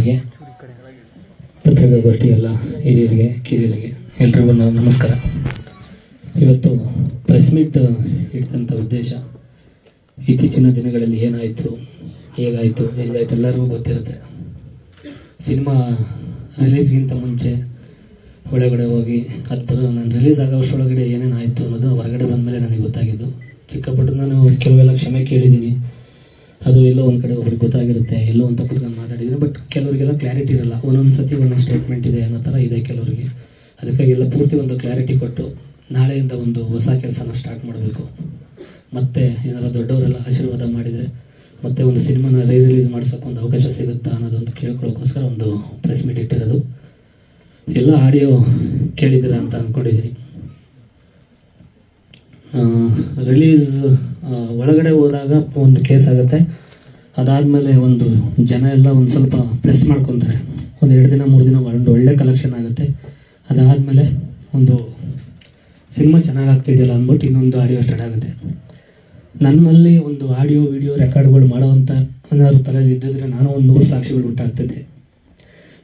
ಎಲ್ಲರಿಗೆ, ಪತ್ರಿಕಾಗೋಷ್ಠಿ ಎಲ್ಲ ಹಿರಿಯರಿಗೆ ಕಿರಿಯರಿಗೆ ಎಲ್ರಿಗೂ ನಮಸ್ಕಾರ. ಇವತ್ತು ಪ್ರೆಸ್ ಮೀಟ್ ಇಟ್ಟಂಥ ಉದ್ದೇಶ, ಇತ್ತೀಚಿನ ದಿನಗಳಲ್ಲಿ ಏನಾಯಿತು, ಹೇಗಾಯಿತು ಎಲ್ಲರಿಗೂ ಗೊತ್ತಿರುತ್ತೆ. ಸಿನಿಮಾ ರಿಲೀಸ್ಗಿಂತ ಮುಂಚೆ ಒಳಗಡೆ ಹೋಗಿ ಅದು ನಾನು ರಿಲೀಸ್ ಆಗೋ ವರ್ಷದೊಳಗಡೆ ಏನೇನಾಯಿತು ಅನ್ನೋದು ಹೊರಗಡೆ ಬಂದಮೇಲೆ ನನಗೆ ಗೊತ್ತಾಗಿದ್ದು. ಚಿಕ್ಕಪಟ್ಟು ನಾನು ಕೆಲವೆಲ್ಲ ಕ್ಷಮೆ ಕೇಳಿದ್ದೀನಿ, ಅದು ಎಲ್ಲೋ ಒಂದು ಕಡೆ ಒಬ್ರಿಗೆ ಗೊತ್ತಾಗಿರುತ್ತೆ, ಎಲ್ಲೋ ಅಂತ ಕುತ್ಕೊಂಡು ಮಾತಾಡಿದ್ದೀನಿ. ಬಟ್ ಕೆಲವರಿಗೆಲ್ಲ ಕ್ಲಾರಿಟಿ ಇರಲ್ಲ, ಒಂದೊಂದು ಸತಿ ಒಂದೊಂದು ಸ್ಟೇಟ್ಮೆಂಟ್ ಇದೆ ಅನ್ನೋ ಥರ ಇದೆ ಕೆಲವರಿಗೆ. ಅದಕ್ಕಾಗಿ ಎಲ್ಲ ಪೂರ್ತಿ ಒಂದು ಕ್ಲಾರಿಟಿ ಕೊಟ್ಟು ನಾಳೆಯಿಂದ ಒಂದು ಹೊಸ ಕೆಲಸನ ಸ್ಟಾರ್ಟ್ ಮಾಡಬೇಕು. ಮತ್ತು ಏನಾದ್ರು ದೊಡ್ಡವರೆಲ್ಲ ಆಶೀರ್ವಾದ ಮಾಡಿದರೆ ಮತ್ತೆ ಒಂದು ಸಿನಿಮಾನ ರಿಲೀಸ್ ಮಾಡ್ಸೋಕೆ ಒಂದು ಅವಕಾಶ ಸಿಗುತ್ತಾ ಅನ್ನೋದೊಂದು ಕೇಳ್ಕೊಳ್ಳೋಕ್ಕೋಸ್ಕರ ಒಂದು ಪ್ರೆಸ್ ಮೀಟ್ ಇಟ್ಟಿರೋದು. ಎಲ್ಲ ಆಡಿಯೋ ಕೇಳಿದ್ದೀರಾ ಅಂತ ಅಂದ್ಕೊಂಡಿದ್ದೀನಿ. ರಿಲೀಸ್ ಒಳಗಡೆ ಹೋದಾಗ ಒಂದು ಕೇಸ್ ಆಗುತ್ತೆ, ಅದಾದಮೇಲೆ ಒಂದು ಜನ ಎಲ್ಲ ಒಂದು ಸ್ವಲ್ಪ ಪ್ರೆಸ್ ಮಾಡ್ಕೊತಾರೆ, ಒಂದು 2 ದಿನ 3 ದಿನ ಒಂದು ಒಳ್ಳೆ ಕಲೆಕ್ಷನ್ ಆಗುತ್ತೆ. ಅದಾದಮೇಲೆ ಒಂದು ಸಿನಿಮಾ ಚೆನ್ನಾಗಾಗ್ತಿದೆಯಲ್ಲ ಅಂದ್ಬಿಟ್ಟು ಇನ್ನೊಂದು ಆಡಿಯೋ ಸ್ಟಾರ್ಟ್ ಆಗುತ್ತೆ. ನನ್ನಲ್ಲಿ ಒಂದು ಆಡಿಯೋ ವಿಡಿಯೋ ರೆಕಾರ್ಡ್ಗಳು ಮಾಡೋವಂಥ ಏನಾದ್ರು ತಲೆಯಲ್ಲಿ ಇದ್ದಿದ್ರೆ ನಾನು ಒಂದು 100 ಸಾಕ್ಷಿಗಳು ಬಿಟ್ಟಾಗ್ತಿದ್ದೆ.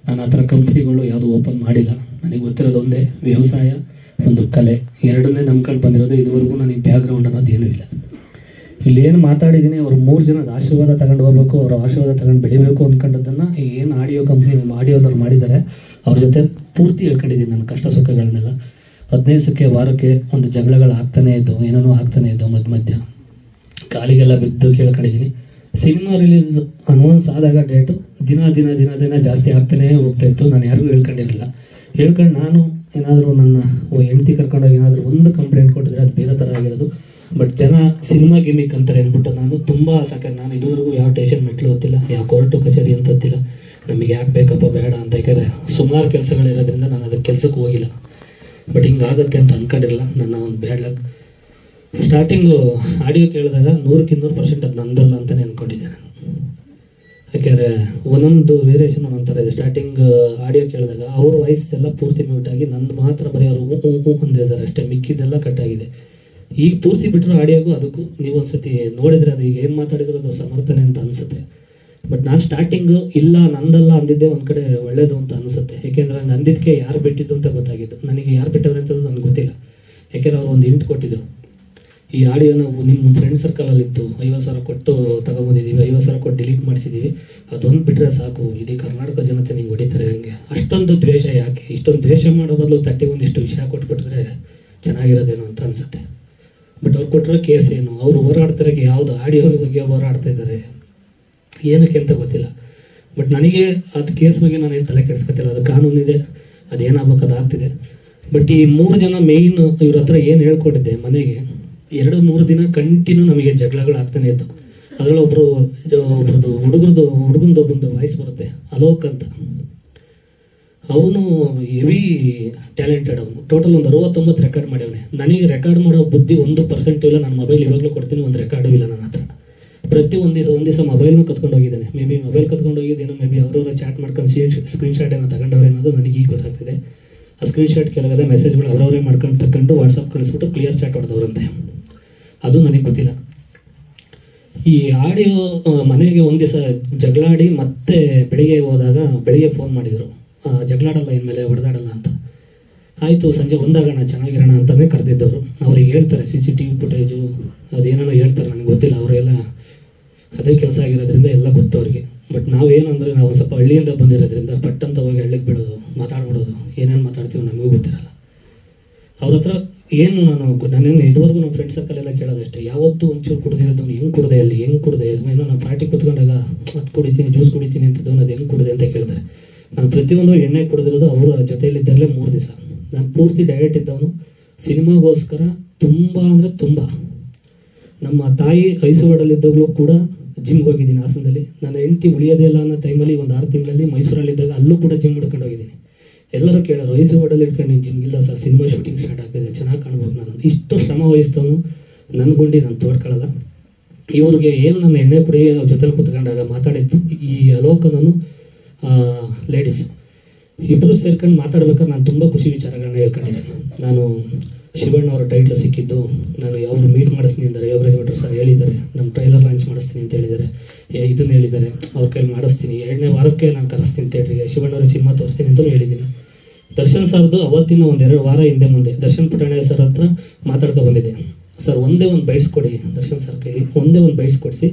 ನಾನು ಆ ಥರ ಕಂಪ್ನಿಗಳು ಯಾವುದೂ ಓಪನ್ ಮಾಡಿಲ್ಲ. ನನಗೆ ಗೊತ್ತಿರೋದು ಒಂದೇ, ವ್ಯವಸಾಯ, ಒಂದು ಕಲೆ, ಎರಡನ್ನೇ ನಂಬ್ಕೊಂಡು ಬಂದಿರೋದು. ಇದುವರೆಗೂ ನನಗೆ ಬ್ಯಾಕ್ಗ್ರೌಂಡ್ ಅನ್ನೋದು ಏನೂ ಇಲ್ಲ. ಇಲ್ಲಿ ಏನು ಮಾತಾಡಿದ್ದೀನಿ, ಅವರು 3 ಜನದ ಆಶೀರ್ವಾದ ತಗೊಂಡು ಹೋಗ್ಬೇಕು, ಅವರ ಆಶೀರ್ವಾದ ತಗೊಂಡು ಬೆಳಿಬೇಕು ಅಂದ್ಕೊಂಡದ್ದನ್ನು ಏನು ಆಡಿಯೋ ಕಂಪ್ನಿ ಆಡಿಯೋದವ್ರು ಮಾಡಿದ್ದಾರೆ ಅವ್ರ ಜೊತೆ ಪೂರ್ತಿ ಹೇಳ್ಕೊಂಡಿದ್ದೀನಿ. ನನ್ನ ಕಷ್ಟ ಸುಖಗಳನ್ನೆಲ್ಲ 15 ದಿವಸಕ್ಕೆ ವಾರಕ್ಕೆ ಒಂದು ಜಗಳಗಳು ಆಗ್ತಾನೇ ಇದ್ದು, ಏನೇನೋ ಆಗ್ತಾನೆ ಇದ್ದು, ಮಧ್ಯ ಕಾಲಿಗೆಲ್ಲ ಬಿದ್ದು ಕೇಳ್ಕೊಂಡಿದ್ದೀನಿ. ಸಿನಿಮಾ ರಿಲೀಸ್ ಅನೌನ್ಸ್ ಆದಾಗ ಡೇಟು ದಿನ ದಿನ ದಿನ ದಿನ ಜಾಸ್ತಿ ಆಗ್ತಾನೇ ಹೋಗ್ತಾ ಇತ್ತು. ನಾನು ಯಾರಿಗೂ ಹೇಳ್ಕೊಂಡಿರಲಿಲ್ಲ. ಹೇಳ್ಕೊಂಡು ನಾನು ಏನಾದರೂ ನನ್ನ ಹೆಂಡತಿ ಕರ್ಕೊಂಡೋಗಿ ಏನಾದರೂ ಒಂದು ಕಂಪ್ಲೇಂಟ್ ಕೊಟ್ಟಿದ್ರೆ ಅದು ಬೇರೆ ಥರ ಆಗಿರೋದು. ಬಟ್ ಜನ ಸಿನಿಮಾ ಗಿಮಿಕ್ ಅಂತಾರೆ ಅಂದ್ಬಿಟ್ಟು ನಾನು ತುಂಬ ಸಾಕಾಗಿ, ನಾನು ಇದುವರೆಗೂ ಯಾವ ಸ್ಟೇಷನ್ ಮೆಟ್ಲು ಗೊತ್ತಿಲ್ಲ, ಯಾವ ಕೋರ್ಟು ಕಚೇರಿ ಅಂತ ಗೊತ್ತಿಲ್ಲ. ನಮಗೆ ಯಾಕೆ ಬೇಕಪ್ಪ ಬೇಡ ಅಂತ, ಯಾಕಂದರೆ ಸುಮಾರು ಕೆಲಸಗಳಿರೋದ್ರಿಂದ ನಾನು ಅದಕ್ಕೆ ಕೆಲಸಕ್ಕೆ ಹೋಗಿಲ್ಲ. ಬಟ್ ಹಿಂಗಾಗುತ್ತೆ ಅಂತ ಅಂದ್ಕೊಂಡಿರಲಿಲ್ಲ. ನನ್ನ ಒಂದು ಬ್ಯಾಡ್ ಲಕ್. ಸ್ಟಾರ್ಟಿಂಗು ಆಡಿಯೋ ಕೇಳಿದಾಗ 100% ಅದು ನಂದಲ್ಲ ಅಂತಲೇ ಅಂದ್ಕೊಂಡಿದ್ದೆ ನಾನು. ಯಾಕೆಂದರೆ ಒಂದೊಂದು ವೇರಿಯೇಷನ್ ಒಂದೊಂದು ಥರ ಇದೆ. ಸ್ಟಾರ್ಟಿಂಗ್ ಆಡಿಯೋ ಕೇಳಿದಾಗ ಅವ್ರ ವಾಯ್ಸ್ ಎಲ್ಲ ಪೂರ್ತಿ ಮ್ಯೂಟ್ ಆಗಿ, ನಂದು ಮಾತ್ರ ಬರೀ ಅವರು ಅಂದಿದ್ದಾರೆ ಅಷ್ಟೇ, ಮಿಕ್ಕಿದ್ದೆಲ್ಲ ಕಟ್ಟಾಗಿದೆ. ಈಗ ಪೂರ್ತಿ ಬಿಟ್ಟರು ಆಡಿಯೋಗೂ ಅದಕ್ಕೂ ನೀವು ಒಂದ್ಸತಿ ನೋಡಿದರೆ ಅದು ಈಗ ಏನು ಮಾತಾಡಿದ್ರು ಅದು ಸಮರ್ಥನೆ ಅಂತ ಅನಿಸುತ್ತೆ. ಬಟ್ ನಾನು ಸ್ಟಾರ್ಟಿಂಗು ಇಲ್ಲ ನಂದಲ್ಲ ಅಂದಿದ್ದೆ ಒಂದು ಕಡೆ ಒಳ್ಳೇದು ಅಂತ ಅನಿಸುತ್ತೆ. ಯಾಕೆಂದರೆ ಹಂಗೆ ಅಂದಿದ್ದಕ್ಕೆ ಯಾರು ಬಿಟ್ಟಿದ್ದು ಅಂತ ಗೊತ್ತಾಗಿದ್ದು. ನನಗೆ ಯಾರು ಬಿಟ್ಟವ್ರೆ ಅಂತ ನನಗೆ ಗೊತ್ತಿಲ್ಲ. ಯಾಕೆಂದರೆ ಅವ್ರು ಒಂದು ಹಿಂಟ್ ಕೊಟ್ಟಿದ್ರು, ಈ ಆಡಿಯೋ ನಾವು ನಿಮ್ಮ ಫ್ರೆಂಡ್ ಸರ್ಕಲಲ್ಲಿತ್ತು, 50,000 ಕೊಟ್ಟು ತಗೊಂಬಂದಿದ್ದೀವಿ, 50,000 ಕೊಟ್ಟು ಡಿಲೀಟ್ ಮಾಡಿಸಿದ್ದೀವಿ, ಅದೊಂದು ಬಿಟ್ಟರೆ ಸಾಕು, ಇಡೀ ಕರ್ನಾಟಕ ಜನತೆ ನಿಂಗೆ ಹೊಡಿತಾರೆ. ಹಂಗೆ ಅಷ್ಟೊಂದು ದ್ವೇಷ ಯಾಕೆ? ಇಷ್ಟೊಂದು ದ್ವೇಷ ಮಾಡೋ ಬದಲು ಒಂದಿಷ್ಟು ವಿಷಯ ಕೊಟ್ಬಿಟ್ರೆ ಚೆನ್ನಾಗಿರೋದೇನೋ ಅಂತ ಅನಿಸುತ್ತೆ. ಬಟ್ ಅವ್ರು ಕೊಟ್ಟಿರೋ ಕೇಸ್ ಏನು, ಅವರು ಹೋರಾಡ್ತಾರೆ, ಯಾವುದು ಆಡಿಯೋ ಬಗ್ಗೆ ಹೋರಾಡ್ತಾ ಇದ್ದಾರೆ ಏನಕ್ಕೆ ಅಂತ ಗೊತ್ತಿಲ್ಲ. ಬಟ್ ನನಗೆ ಅದು ಕೇಸ್ ಬಗ್ಗೆ ನಾನೇನು ತಲೆ ಕೆಡಿಸ್ಕೊತಿಲ್ಲ. ಅದು ಕಾನೂನಿದೆ, ಅದೇನಾಗಬೇಕು ಅದಾಗ್ತಿದೆ. ಬಟ್ ಈ 3 ಜನ ಮೇಯ್ನ್ ಇವ್ರ ಹತ್ರ ಏನು ಹೇಳ್ಕೊಟ್ಟಿದ್ದೆ, ಮನೆಗೆ 2-3 ದಿನ ಕಂಟಿನ್ಯೂ ನಮಗೆ ಜಗಳಗಳು ಆಗ್ತಾನೆ ಇತ್ತು. ಅದರಲ್ಲಿ ಒಬ್ರದ್ದು ಹುಡುಗಂದೊಬ್ಬಂದು ವಾಯ್ಸ್ ಬರುತ್ತೆ, ಅಲೋಕ್ ಅಂತ. ಅವನು ಹೆವಿ ಟ್ಯಾಲೆಂಟೆಡ್. ಅವನು ಟೋಟಲ್ ಒಂದು 69 ರೆಕಾರ್ಡ್ ಮಾಡ್ಯವನೆ. ನನಗೆ ರೆಕಾರ್ಡ್ ಮಾಡೋ ಬುದ್ಧಿ 1% ಇಲ್ಲ. ನನ್ನ ಮೊಬೈಲ್ ಇವಾಗಲೂ ಕೊಡ್ತೀನಿ, ಒಂದು ರೆಕಾರ್ಡು ಇಲ್ಲ ನನ್ನ ಹತ್ರ. ಪ್ರತಿ ಒಂದು ದಿವಸ ಮೊಬೈಲ್ನು ಕತ್ಕೊಂಡು ಹೋಗಿದ್ದಾನೆ. ಮೇ ಬಿ ಮೊಬೈಲ್ ಕತ್ಕೊಂಡು ಹೋಗಿದ್ದೇನೋ, ಮೇ ಬಿ ಅವರವರ ಚಾಟ್ ಮಾಡ್ಕೊಂಡು ಸ್ಕ್ರೀನ್ಶಾಟ್ ಏನೋ ತಗೊಂಡವ್ರೆ ಅನ್ನೋದು ನನಗೆ ಈಗ ಗೊತ್ತಾಗ್ತಿದೆ. ಆ ಸ್ಕ್ರೀನ್ಶಾಟ್ ಕೆಲವೆಲ್ಲ ಮೆಸೇಜ್ಗಳು ಅವರವರೇ ಮಾಡ್ಕೊಂಡು ತಗೊಂಡು ವಾಟ್ಸಪ್ ಕಳಿಸ್ಬಿಟ್ಟು ಕ್ಲಿಯರ್ ಚಾಟ್ ಹೊಡೆದವ್ರಂತೆ. ಅದು ನನಗೆ ಗೊತ್ತಿಲ್ಲ. ಈ ಆಡಿಯೋ ಮನೆಗೆ ಒಂದು ದಿವಸ ಜಗಳಾಡಿ ಮತ್ತೆ ಬೆಳಿಗ್ಗೆ ಫೋನ್ ಮಾಡಿದರು, ಜಗಳಾಡಲ್ಲ ಇನ್ಮೇಲೆ, ಹೊಡೆದಾಡಲ್ಲ ಅಂತ. ಆಯಿತು, ಸಂಜೆ ಒಂದಾಗೋಣ, ಚೆನ್ನಾಗಿರೋಣ ಅಂತಲೇ ಕರೆದಿದ್ದವರು. ಅವ್ರಿಗೆ ಹೇಳ್ತಾರೆ CCTV ಫುಟೇಜು ಅದೇನೋ ಹೇಳ್ತಾರೆ, ನನಗೆ ಗೊತ್ತಿಲ್ಲ. ಅವರೆಲ್ಲ ಅದೇ ಕೆಲಸ ಆಗಿರೋದ್ರಿಂದ ಎಲ್ಲ ಗೊತ್ತು ಅವ್ರಿಗೆ. ಬಟ್ ನಾವೇನು ಅಂದರೆ ನಾವು ಸ್ವಲ್ಪ ಹಳ್ಳಿಯಿಂದ ಬಂದಿರೋದ್ರಿಂದ ಪಟ್ಟಂತ ಹೋಗಿ ಹಳ್ಳಿಗೆ ಬಿಡೋದು, ಮಾತಾಡ್ಬಿಡೋದು, ಏನೇನು ಮಾತಾಡ್ತೀವೋ ನಮಗೂ ಗೊತ್ತಿರಲ್ಲ. ಅವ್ರ ಹತ್ರ ಏನು ನಾನೇನು ಇದುವರೆಗೂ ನಮ್ಮ ಫ್ರೆಂಡ್ ಸರ್ಕಲ್ ಎಲ್ಲ ಕೇಳೋದಷ್ಟೇ, ಯಾವತ್ತೂ ಒಂಚೂರು ಕುಡ್ದಿರೋದವ್ನು ಹೆಂಗೆ ಕುಡ್ದೆ, ಅಲ್ಲಿ ಹೆಂಗೆ ಕುಡ್ದೆ, ಏನೋ ನಾನು ಪಾರ್ಟಿ ಕೂತ್ಕೊಂಡಾಗ ಅದು ಕುಡಿತೀನಿ, ಜ್ಯೂಸ್ ಕುಡಿತೀನಿ ಅಂತದವನು ಅದು ಹೆಂಗೆ ಕುಡ್ದೆ ಅಂತ ಕೇಳಿದ್ರೆ, ನಾನು ಪ್ರತಿಯೊಂದು ಎಣ್ಣೆ ಕುಡಿದಿರೋದು ಅವರ ಜೊತೆಯಲ್ಲಿದ್ದಾಗಲೇ 3 ದಿವಸ. ನಾನು ಪೂರ್ತಿ ಡಯಟ್ ಇದ್ದವನು. ಸಿನಿಮಾಗೋಸ್ಕರ ತುಂಬ ಅಂದರೆ ತುಂಬ. ನಮ್ಮ ತಾಯಿ ಐಸೋಡಲ್ಲಿದ್ದಾಗಲೂ ಕೂಡ ಜಿಮ್ಗೆ ಹೋಗಿದ್ದೀನಿ ಹಾಸನದಲ್ಲಿ. ನನ್ನ ಹೆಂಡತಿ ಉಳಿಯೋದೇ ಇಲ್ಲ ಅನ್ನೋ ಟೈಮಲ್ಲಿ ಒಂದು 6 ತಿಂಗಳಲ್ಲಿ ಮೈಸೂರಲ್ಲಿದ್ದಾಗ ಅಲ್ಲೂ ಕೂಡ ಜಿಮ್ ಮಾಡ್ಕೊಂಡು ಹೋಗಿದ್ದೀನಿ. ಎಲ್ಲರೂ ಕೇಳೋರು, ಐಸೋಡಲ್ಲಿ ಇಟ್ಕೊಂಡು ನೀನು ಜಿಮ್ ಇಲ್ಲ ಸರ್, ಸಿನಿಮಾ ಶೂಟಿಂಗ್ ಸ್ಟಾರ್ಟ್ ಆಗ್ತಿದೆ, ಚೆನ್ನಾಗಿ ಕಾಣ್ಬೋದು. ನಾನು ಇಷ್ಟು ಶ್ರಮ ವಹಿಸ್ತವನು, ನನ್ನ ಗುಂಡಿ ನಾನು ತೋಡ್ಕೊಳ್ಳಲ್ಲ. ಇವ್ರಿಗೆ ಏನು ನನ್ನ ಎಣ್ಣೆ ಪುಡಿ ಜೊತೆಲಿ ಕೂತ್ಕೊಂಡಾಗ ಮಾತಾಡಿದ್ದು, ಈ ಅಲೋಕನೂ ಲೇಡೀಸು ಇಬ್ಬರು ಸೇರ್ಕೊಂಡು ಮಾತಾಡ್ಬೇಕಾದ್ರೆ ನಾನು ತುಂಬ ಖುಷಿ ವಿಚಾರಗಳನ್ನ ಹೇಳ್ಕೊಂಡಿದ್ದೆ. ನಾನು ಶಿವಣ್ಣ ಅವರ ಟೈಟ್ಲ್ ಸಿಕ್ಕಿದ್ದು ನಾನು ಯಾವ್ದು ಮೀಟ್ ಮಾಡಿಸ್ತೀನಿ ಅಂದರೆ ಯೋಗರಾಜ್ ಭಟ್ರು ಸರ್ ಹೇಳಿದ್ದಾರೆ, ನಮ್ಮ ಟ್ರೈಲರ್ ಲಾಂಚ್ ಮಾಡಿಸ್ತೀನಿ ಅಂತ ಹೇಳಿದ್ದಾರೆ, ಇದನ್ನು ಹೇಳಿದ್ದಾರೆ, ಅವ್ರ ಕೈಲಿ ಮಾಡಿಸ್ತೀನಿ, 2ನೇ ವಾರಕ್ಕೆ ನಾನು ಕರೆಸ್ತೀನಿ ಥಿಯೇಟ್ರಿಗೆ, ಶಿವಣ್ಣ ಅವ್ರಿಗೆ ಸಿನಿಮಾ ತೋರಿಸ್ತೀನಿ ಅಂತಲೂ ಹೇಳಿದ್ದೀನಿ. ದರ್ಶನ್ ಸರ್ದು ಅವತ್ತಿನ 1-2 ವಾರ ಹಿಂದೆ ಮುಂದೆ ದರ್ಶನ್ ಪುಟಾಣೆ ಸರ್ ಹತ್ರ ಮಾತಾಡ್ಕೊ ಬಂದಿದೆ. ಸರ್ ಒಂದೇ ಒಂದು ಬೈಟ್ಸ್ ಕೊಡಿ ದರ್ಶನ್ ಸರ್ ಕೈಲಿ, ಒಂದೇ ಒಂದು ಬೈಟ್ಸ್ ಕೊಡಿಸಿ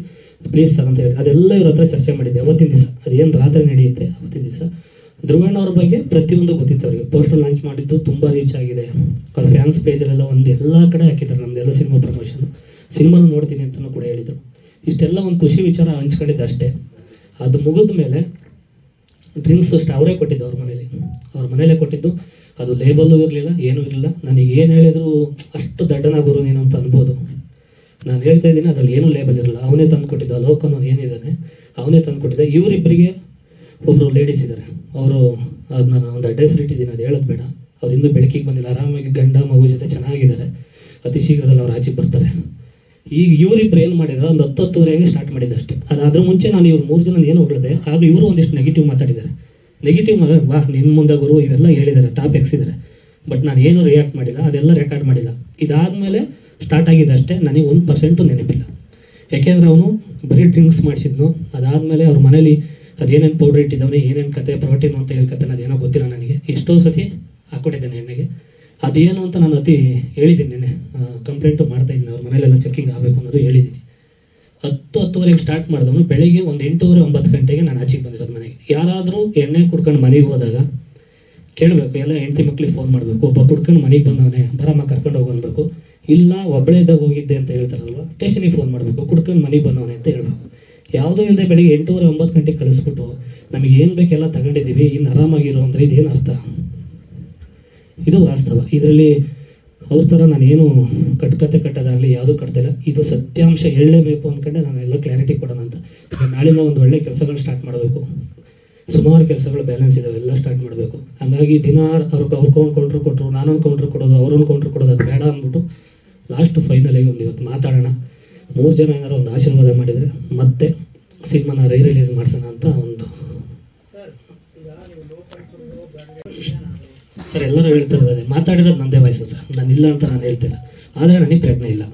ಪ್ಲೀಸ್ ಸರ್ ಅಂತ ಹೇಳಿ ಅದೆಲ್ಲ ಇವ್ರ ಹತ್ರ ಚರ್ಚೆ ಮಾಡಿದ್ದೆ ಅವತ್ತಿನ ದಿವಸ. ಅದೇನು ರಾತ್ರಿ ನಡೆಯುತ್ತೆ ಅವತ್ತಿನ ದಿವಸ. ಧ್ರುವಣ್ಣ ಅವ್ರ ಬಗ್ಗೆ ಪ್ರತಿಯೊಂದು ಗೊತ್ತಿತ್ತು ಅವರಿಗೆ. ಪೋಸ್ಟರ್ ಲಾಂಚ್ ಮಾಡಿದ್ದು ತುಂಬ ರೀಚ್ ಆಗಿದೆ. ಅವ್ರ ಫ್ಯಾನ್ಸ್ ಪೇಜಲ್ಲೆಲ್ಲ ಎಲ್ಲ ಕಡೆ ಹಾಕಿದ್ದಾರೆ ನಮ್ದೆಲ್ಲ ಸಿನಿಮಾ ಪ್ರಮೋಷನ್. ಸಿನಿಮಾನು ನೋಡ್ತೀನಿ ಅಂತಲೂ ಕೂಡ ಹೇಳಿದರು. ಇಷ್ಟೆಲ್ಲ ಒಂದು ಖುಷಿ ವಿಚಾರ ಹಂಚ್ಕೊಂಡಿದ್ದೆ ಅಷ್ಟೇ. ಅದು ಮುಗಿದ ಮೇಲೆ ಡ್ರಿಂಕ್ಸ್ ಅಷ್ಟು ಅವರೇ ಕೊಟ್ಟಿದ್ದು ಅವ್ರ ಮನೇಲೇ ಕೊಟ್ಟಿದ್ದು. ಅದು ಲೇಬಲ್ಲು ಇರಲಿಲ್ಲ, ಏನೂ ಇರಲಿಲ್ಲ. ನನಗೆ ಏನು ಹೇಳಿದ್ರು ಅಷ್ಟು ದಡ್ಡನಾಗೋರು ನೀನು ಅಂತ ಅನ್ಬೋದು. ನಾನು ಹೇಳ್ತಾ ಇದ್ದೀನಿ ಅದ್ರಲ್ಲಿ ಏನೂ ಲೇಬಲ್ ಇರಲ್ಲ. ಅವನೇ ತಂದು ಕೊಟ್ಟಿದ್ದು. ಲೋಕನು ಏನಿದ್ದಾನೆ ಅವನೇ ತಂದು ಕೊಟ್ಟಿದ್ದೆ. ಇವರಿಬ್ಬರಿಗೆ ಒಬ್ಬರು ಲೇಡೀಸ್ ಇದ್ದಾರೆ. ಅವರು ಅದು ನಾನು ಒಂದು ಅಡ್ರೆಸ್ ಇಟ್ಟಿದ್ದೀನಿ, ಅದು ಹೇಳೋದು ಬೇಡ. ಅವ್ರು ಇನ್ನೂ ಬೆಳಕಿಗೆ ಬಂದಿಲ್ಲ, ಆರಾಮಾಗಿ ಗಂಡ ಮಗು ಜೊತೆ ಚೆನ್ನಾಗಿದ್ದಾರೆ. ಅತಿ ಶೀಘ್ರದಲ್ಲಿ ಅವ್ರು ಆಚೆಗೆ ಬರ್ತಾರೆ. ಈಗ ಇವರಿಬ್ರು ಏನು ಮಾಡಿದ್ರು, ಒಂದು 10-10:30 ಸ್ಟಾರ್ಟ್ ಮಾಡಿದ್ದು ಅಷ್ಟೇ. ಅದ್ರ ಮುಂಚೆ ನಾನು ಇವ್ರು 3 ಜನ ಏನು ಹೊಗಳಿದೆ, ಆಗ ಇವರು ಒಂದಿಷ್ಟು ನೆಗೆಟಿವ್ ಮಾತಾಡಿದ್ದಾರೆ. ನೆಗೆಟಿವ್ ವಾ ನಿನ್ನ ಮುಂದೆ ಗುರು ಇವೆಲ್ಲ ಹೇಳಿದ್ದಾರೆ, ಟಾಪ್ ಎಕ್ಸಿದ್ದಾರೆ. ಬಟ್ ನಾನು ಏನು ರಿಯಾಕ್ಟ್ ಮಾಡಿಲ್ಲ, ಅದೆಲ್ಲ ರೆಕಾರ್ಡ್ ಮಾಡಿಲ್ಲ. ಇದಾದಮೇಲೆ ಸ್ಟಾರ್ಟ್ ಆಗಿದೆ ಅಷ್ಟೇ. ನನಗೆ 1% ನೆನಪಿಲ್ಲ. ಯಾಕೆಂದರೆ ಅವನು ಬರೀ ಡ್ರಿಂಕ್ಸ್ ಮಾಡಿಸಿದ್ನು. ಅದಾದಮೇಲೆ ಅವ್ರ ಮನೇಲಿ ಅದೇನೇನು ಪೌಡ್ರ್ ಇಟ್ಟಿದ್ದವನೇ, ಏನೇನು ಕತೆ ಪ್ರೋಟೀನ್ ಅಂತ ಹೇಳಿ ಕತೆ ಅದೇನೋ ಗೊತ್ತಿಲ್ಲ ನನಗೆ. ಎಷ್ಟೋ ಸತಿ ಹಾಕ್ಕೊಟ್ಟಿದ್ದೇನೆ ಎಣ್ಣೆಗೆ. ಅದೇನು ಅಂತ ನಾನು ಹೇಳಿದ್ದೀನಿ ನೆನೆ, ಕಂಪ್ಲೇಂಟು ಮಾಡ್ತಾಯಿದ್ದೀನಿ. ಅವ್ರ ಮನೇಲೆಲ್ಲ ಚೆಕ್ಕಿಂಗ್ ಆಗಬೇಕು ಅನ್ನೋದು ಹೇಳಿದ್ದೀನಿ. 10-10:30 ಸ್ಟಾರ್ಟ್ ಮಾಡಿದವನು ಬೆಳಿಗ್ಗೆ ಒಂದು 8-9 ಗಂಟೆಗೆ ನಾನು ಆಚೆಗೆ ಬಂದಿರೋದು ಮನೆಗೆ. ಯಾರಾದರೂ ಎಣ್ಣೆ ಕುಡ್ಕೊಂಡು ಮನೆಗೆ ಹೋದಾಗ ಕೇಳಬೇಕು, ಎಲ್ಲ ಹೆಂಡತಿ ಮಕ್ಳಿಗೆ ಫೋನ್ ಮಾಡಬೇಕು. ಒಬ್ಬ ಕುಡ್ಕೊಂಡು ಮನೆಗೆ ಬಂದವನೇ ಬರಮ್ಮ ಕರ್ಕೊಂಡು ಹೋಗಿ ಅನ್ಬೇಕು. ಇಲ್ಲ ಒಬ್ಬಳೇ ಇದ್ದಾಗ ಹೋಗಿದ್ದೆ ಅಂತ ಹೇಳ್ತಾರಲ್ವ, ಸ್ಟೇಷನಿಗೆ ಫೋನ್ ಮಾಡಬೇಕು, ಕುಡ್ಕೊಂಡು ಮನೆಗೆ ಬಂದವನೇ ಅಂತ ಹೇಳ್ಬೇಕು. ಯಾವುದೋ ಇಲ್ಲದೆ ಬೆಳಿಗ್ಗೆ 8-9 ಗಂಟೆಗೆ ಕಳಿಸ್ಬಿಟ್ಟು ನಮಗೆ ಏನು ಬೇಕೆಲ್ಲ ತಗೊಂಡಿದ್ದೀವಿ, ಇನ್ನು ಆರಾಮಾಗಿರೋ ಅಂದರೆ ಇದೇನು ಅರ್ಥ? ಇದು ವಾಸ್ತವ. ಇದರಲ್ಲಿ ಅವ್ರ ಥರ ನಾನೇನು ಕಟ್ಕತೆ ಕಟ್ಟೋದಾಗಲಿ ಯಾವುದೂ ಕಟ್ತಿಲ್ಲ. ಇದು ಸತ್ಯಾಂಶ ಹೇಳಲೇಬೇಕು ಅಂದ್ಕೊಂಡೆ ನಾನು ಎಲ್ಲ ಕ್ಲಾರಿಟಿ ಕೊಡೋಣ ಅಂತ. ನಾಳಿಂದ ಒಂದು ಒಳ್ಳೆ ಕೆಲಸಗಳು ಸ್ಟಾರ್ಟ್ ಮಾಡಬೇಕು. ಸುಮಾರು ಕೆಲಸಗಳು ಬ್ಯಾಲೆನ್ಸ್ ಇದಾವೆ, ಎಲ್ಲ ಸ್ಟಾರ್ಟ್ ಮಾಡಬೇಕು. ಹಾಗಾಗಿ ದಿನ ಅವ್ರಿಗೊಂದು ಕೌಂಟ್ರ್ ಕೊಟ್ಟರು, ನಾನೊಂದು ಕೌಂಟ್ರ್ ಕೊಡೋದು, ಅವರೊಂದು ಕೌಂಟ್ರ್ ಕೊಡೋದು, ಅದು ಬೇಡ ಅಂದ್ಬಿಟ್ಟು ಲಾಸ್ಟ್ ಫೈನಲಿಗೆ ಒಂದು ಇವತ್ತು ಮಾತಾಡೋಣ. 3 ಜನ ಏನಾರು ಒಂದು ಆಶೀರ್ವಾದ ಮಾಡಿದರೆ ಮತ್ತೆ ಸಿನಿಮಾನ ರಿಲೀಸ್ ಮಾಡಿಸೋಣ ಅಂತ ಒಂದು. ಸರ್ ಎಲ್ಲರೂ ಹೇಳ್ತಿರೋದು ಅದೇ, ಮಾತಾಡಿರೋದು ನಂದೇ ವಯಸ್ಸು ಸರ್, ನಾನು ಇಲ್ಲ ಅಂತ ನಾನು ಹೇಳ್ತಿಲ್ಲ. ಆದರೆ ನನಗೆ ಪ್ರಜ್ಞೆ ಇಲ್ಲ.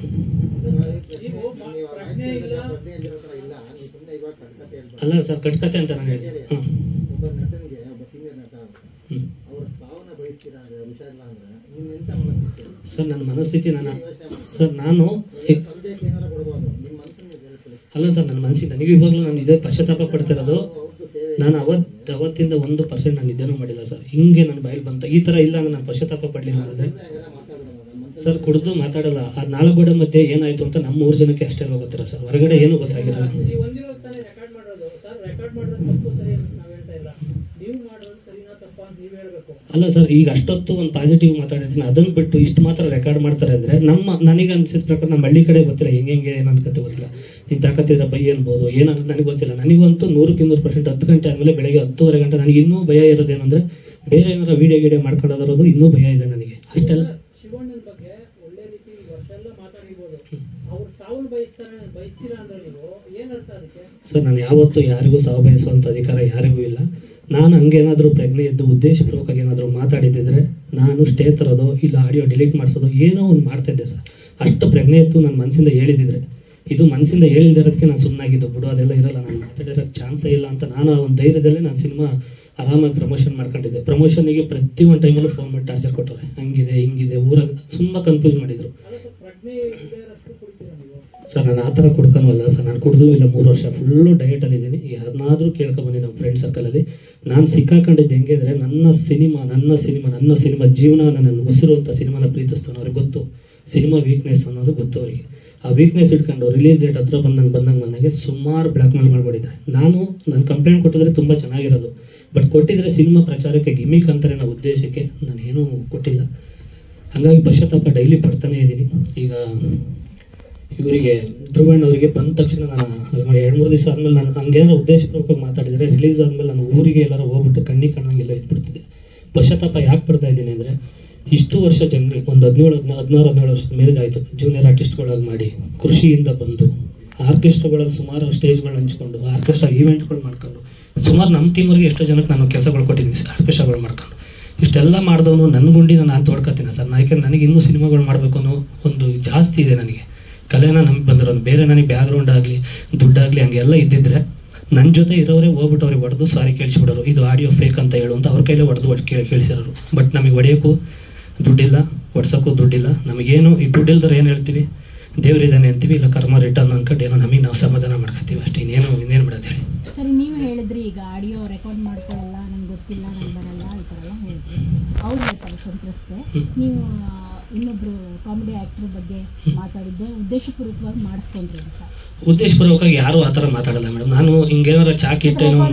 ಅಲ್ಲ ಸರ್, ಕಟ್ಕತೆ ಅಂತ ನಾನು ಹೇಳ್ತೀನಿ. ಸರ್ ನನ್ನ ಮನಸ್ಥಿತಿ ನಾನು ಅಲ್ಲ ಸರ್, ನನ್ನ ಮನಸ್ಸಿಗೆ ನನಗೆ ಇವಾಗಲೂ ನಾನು ಇದೇ ಪಶ್ಚಾತ್ತಾಪ ಪಡ್ತಿರೋದು. ನಾನು ಅವತ್ತಿಂದ 1% ನಾನು ನಿದ್ದೆನೂ ಮಾಡಿಲ್ಲ ಸರ್. ಹಿಂಗೆ ನನ್ನ ಬಾಯಲ್ಲಿ ಬಂತ ಈ ಥರ ಇಲ್ಲ ಅಂದ್ರೆ ನಾನು ಪಶ್ಚಾತ್ತಾಪ ಪಡಲಿಲ್ಲ ಅಂದರೆ ಸರ್ ಕುಡಿದು ಮಾತಾಡಲ್ಲ. ಆ 4 ಗೋಡೆ ಮಧ್ಯೆ ಏನಾಯ್ತು ಅಂತ ನಮ್ಮ 3 ಜನಕ್ಕೆ ಅಷ್ಟೇ ಗೊತ್ತಿರ ಸರ್, ಹೊರಗಡೆ ಏನು ಗೊತ್ತಾಗಿಲ್ಲ. ಅಲ್ಲ ಸರ್, ಈಗ ಅಷ್ಟೊತ್ತು ಒಂದು ಪಾಸಿಟಿವ್ ಮಾತಾಡಿರ್ತೀನಿ, ಅದನ್ನು ಬಿಟ್ಟು ಇಷ್ಟು ಮಾತ್ರ ರೆಕಾರ್ಡ್ ಮಾಡ್ತಾರೆ ಅಂದರೆ ನನಗೆ ಅನ್ಸಿದ ಪ್ರಕಾರ ನಮ್ಮ ಹಳ್ಳಿ ಕಡೆ ಗೊತ್ತಿಲ್ಲ, ಹೆಂಗೆ ಏನಂತ ಕತೆ ಗೊತ್ತಿಲ್ಲ. ನೀನು ತಾಕತ್ತಿದ್ರೆ ಬೈ ಅನ್ಬೋದು, ಏನಂತ ನನಗೆ ಗೊತ್ತಿಲ್ಲ. ನನಗಂತೂ 100% 10 ಗಂಟೆ ಆದಮೇಲೆ ಬೆಳಗ್ಗೆ 10:30 ಗಂಟೆ ನನಗೆ ಇನ್ನೂ ಭಯ ಇರೋದೇನೆಂದರೆ ಬೇರೆ ಏನಾರ ವಿಡಿಯೋ ಮಾಡ್ಕೊಳ್ಳೋದಿರೋದು ಇನ್ನೂ ಭಯ ಇದೆ ನನಗೆ. ಅಷ್ಟೆಲ್ಲ ಸರ್, ನಾನು ಯಾವತ್ತೂ ಯಾರಿಗೂ ಸಾವು ಬಯಸುವಂಥ ಅಧಿಕಾರ ಯಾರಿಗೂ ಇಲ್ಲ. ನಾನು ಹಂಗೇನಾದರೂ ಪ್ರಜ್ಞೆ ಇದ್ದು ಉದ್ದೇಶಪೂರ್ವಕವಾಗಿ ಏನಾದರೂ ಮಾತಾಡಿದ್ದಿದ್ರೆ ನಾನು ಸ್ಟೇ ತರೋದು, ಇಲ್ಲ ಆಡಿಯೋ ಡಿಲೀಟ್ ಮಾಡಿಸೋದು, ಏನೋ ಒಂದು ಮಾಡ್ತಾಯಿದ್ದೆ ಸರ್. ಅಷ್ಟು ಪ್ರಜ್ಞೆ ಇತ್ತು ನನ್ನ ಮನಸ್ಸಿಂದ ಹೇಳಿದಿದ್ರೆ. ಇದು ಮನಸ್ಸಿಂದ ಹೇಳಿದಿರೋದಕ್ಕೆ ನಾನು ಸುಮ್ಮನಾಗಿದ್ದು. ಬಿಡು ಅದೆಲ್ಲ ಇರಲ್ಲ, ನಾನು ಮಾತಾಡಿರೋಕ್ಕೆ ಚಾನ್ಸೇ ಇಲ್ಲ ಅಂತ ನಾನು ಒಂದು ಧೈರ್ಯದಲ್ಲೇ ನಾನು ಸಿನಿಮಾ ಆರಾಮಾಗಿ ಪ್ರಮೋಷನ್ ಮಾಡ್ಕೊಂಡಿದ್ದೆ. ಪ್ರಮೋಷನಿಗೆ ಪ್ರತಿಯೊಂದು ಟೈಮಲ್ಲೂ ಫೋನ್ ಮಾಡಿ ಟಾರ್ಚರ್ ಕೊಟ್ಟವ್ರೆ, ಹಂಗಿದೆ ಹಿಂಗಿದೆ, ಊರಾಗ ತುಂಬ ಕನ್ಫ್ಯೂಸ್ ಮಾಡಿದರು ಸರ್. ನಾನು ಆ ಥರ ಕುಡ್ಕೊನಲ್ಲ ಸರ್, ನಾನು ಕುಡಿದೂ ಇಲ್ಲ. 3 ವರ್ಷ ಫುಲ್ಲು ಡಯಟಲ್ಲಿದ್ದೀನಿ. ಯಾರನ್ನಾದರೂ ಕೇಳ್ಕೊಬನ್ನಿ ನಮ್ಮ ಫ್ರೆಂಡ್ ಸರ್ಕಲಲ್ಲಿ. ನಾನು ಸಿಕ್ಕಾಕೊಂಡಿದ್ದು ಹೆಂಗೆ ಅಂದರೆ ನನ್ನ ಸಿನಿಮಾ ಜೀವನ, ನನ್ನ ಉಸಿರು ಅಂತ ಸಿನಿಮಾನ ಪ್ರೀತಿಸ್ತಾನೆ. ಅವ್ರಿಗೆ ಗೊತ್ತು ಸಿನಿಮಾ ವೀಕ್ನೆಸ್ ಅನ್ನೋದು ಗೊತ್ತು ಅವರಿಗೆ. ಆ ವೀಕ್ನೆಸ್ ಇಟ್ಕೊಂಡು ರಿಲೀಸ್ ಡೇಟ್ ಹತ್ರ ಬಂದಂಗೆ ಸುಮಾರು ಬ್ಲ್ಯಾಕ್ ಮೇಲ್ ಮಾಡಿಬಿಟ್ಟಿದ್ದಾರೆ. ನಾನು ಕಂಪ್ಲೇಂಟ್ ಕೊಟ್ಟಿದ್ರೆ ತುಂಬ ಚೆನ್ನಾಗಿರೋದು, ಬಟ್ ಕೊಟ್ಟಿದ್ರೆ ಸಿನಿಮಾ ಪ್ರಚಾರಕ್ಕೆ ಗಿಮಿಕ್ ಅಂತಾರೆ ಅನ್ನೋ ಉದ್ದೇಶಕ್ಕೆ ನಾನು ಏನೂ ಕೊಟ್ಟಿಲ್ಲ. ಹಾಗಾಗಿ ಪಶ್ಚಾತ್ತಾಪ ಡೈಲಿ ಪಡ್ತಾನೆ ಇದ್ದೀನಿ. ಈಗ ಇವರಿಗೆ ಧ್ರುವಣ್ಣ ಅವರಿಗೆ ಬಂದ ತಕ್ಷಣ ನಾನು 2-3 ದಿವಸ ಆದಮೇಲೆ ನಾನು ಹಂಗೇನಾರು ಉದ್ದೇಶಪೂರ್ವಕವಾಗಿ ಮಾತಾಡಿದರೆ ರಿಲೀಸ್ ಆದಮೇಲೆ ನಾನು ಊರಿಗೆ ಎಲ್ಲರೂ ಹೋಗ್ಬಿಟ್ಟು ಕಣ್ಣಿಗೆ ಕಾಣಂಗೆಲ್ಲ ಇಟ್ಬಿಡ್ತಿದ್ದೆ. ಪಶ್ಚಾತ್ತಾಪ ಯಾಕೆ ಪಡ್ತಾ ಇದ್ದೀನಿ ಅಂದರೆ ಇಷ್ಟು ವರ್ಷ ಜನರಿಗೆ ಒಂದು 16-17 ವರ್ಷದ ಮ್ಯಾರೇಜ್ ಆಯಿತು. ಜೂನಿಯರ್ ಆರ್ಟಿಸ್ಟ್ಗಳಾಗಿ ಮಾಡಿ ಕೃಷಿಯಿಂದ ಬಂದು ಆರ್ಕೆಸ್ಟ್ರಾಗಳಲ್ಲಿ ಸುಮಾರು ಸ್ಟೇಜ್ಗಳು ಹಂಚ್ಕೊಂಡು ಆರ್ಕೆಸ್ಟ್ರಾ ಈವೆಂಟ್ಗಳು ಮಾಡ್ಕೊಂಡು ಸುಮಾರು ನಮ್ಮ ಟೀಮವ್ರಿಗೆ ಎಷ್ಟೋ ಜನಕ್ಕೆ ನಾನು ಕೆಲಸಗಳು ಕೊಟ್ಟಿದ್ದೀನಿ ಆರ್ಕೆಸ್ಟ್ರಾಗಳು ಮಾಡ್ಕೊಂಡು. ಇಷ್ಟೆಲ್ಲ ಮಾಡಿದವನು ನನ್ನ ಗುಂಡಿನ ನಾನು ತೋಡ್ಕೊತೀನಿ ಸರ್. ಯಾಕೆಂದ್ರೆ ನನಗೆ ಇನ್ನೂ ಸಿನಿಮಾಗಳು ಮಾಡಬೇಕು ಅನ್ನೋ ಒಂದು ಜಾಸ್ತಿ ಇದೆ ನನಗೆ. ಕಲೆನ ನಂಬಿ ಬಂದಿರೋದು, ಬೇರೆ ನನಗೆ ಬ್ಯಾಕ್ಗ್ರೌಂಡ್ ಆಗಲಿ ದುಡ್ಡಾಗಲಿ ಹಂಗೆಲ್ಲ ಇದ್ದಿದ್ರೆ ನನ್ನ ಜೊತೆ ಇರೋರೇ ಹೋಗ್ಬಿಟ್ಟು ಅವ್ರಿಗೆ ಹೊಡೆದು ಸಾರಿ ಕೇಳಿಸ್ಬಿಡೋರು, ಇದು ಆಡಿಯೋ ಫೇಕ್ ಅಂತ ಹೇಳು ಅಂತ ಅವ್ರ ಕೈಲೇ ಹೊಡೆದು ಕೇಳಿಸಿರೋರು. ಬಟ್ ನಮಗೆ ಹೊಡೆಯೋಕ್ಕೂ ದುಡ್ಡಿಲ್ಲ, ಹೊಡ್ಸೋಕ್ಕೂ ದುಡ್ಡಿಲ್ಲ. ನಮಗೇನು ಈ ದುಡ್ಡಿಲ್ದ್ರೆ ಏನು ಹೇಳ್ತೀವಿ, ದೇವರಿದ್ದಾನೆ ಅಂತೀವಿ, ಇಲ್ಲ ಕರ್ಮ ರಿಟರ್ನ್ ಅಂದ್ಕೊಂಡು ಏನೋ ನಮಗೆ ನಾವು ಸಮಾಧಾನ ಮಾಡ್ಕೊತೀವಿ ಅಷ್ಟೇ. ಇನ್ನೇನು ಬಿಡೋದು ಹೇಳಿ. ಸರಿ, ನೀವು ಹೇಳಿದ್ರಿ ಈಗ ಆಡಿಯೋ ರೆಕಾರ್ಡ್ ಮಾಡ್ಕೊಳ್ಳಲ್ಲ, ನಂಗೆ ಗೊತ್ತಿಲ್ಲ, ನಂಗೆ ಬರಲ್ಲ, ಈ ಥರ ಎಲ್ಲ ಹೇಳಿದ್ರಿ. ಅವ್ರು ಹೇಳ್ತಾರೆ ಸಂತ್ರಸ್ತೆ, ನೀವು ಇನ್ನೊಬ್ರು ಕಾಮಿಡಿ ಆ್ಯಕ್ಟರ್ ಬಗ್ಗೆ ಮಾತಾಡಿದ್ದೆ ಉದ್ದೇಶಪೂರ್ವಕವಾಗಿ ಮಾಡಿಸ್ಕೊಂಡ್ರಿ ಅಂತ. ಉದ್ದೇಶಪೂರ್ವಕವಾಗಿ ಯಾರು ಆ ಥರ ಮಾತಾಡಲ್ಲ ಮೇಡಮ್. ನಾನು ಹಿಂಗೇನಾರ ಚಾಕಿಟ್ಟೇನೋ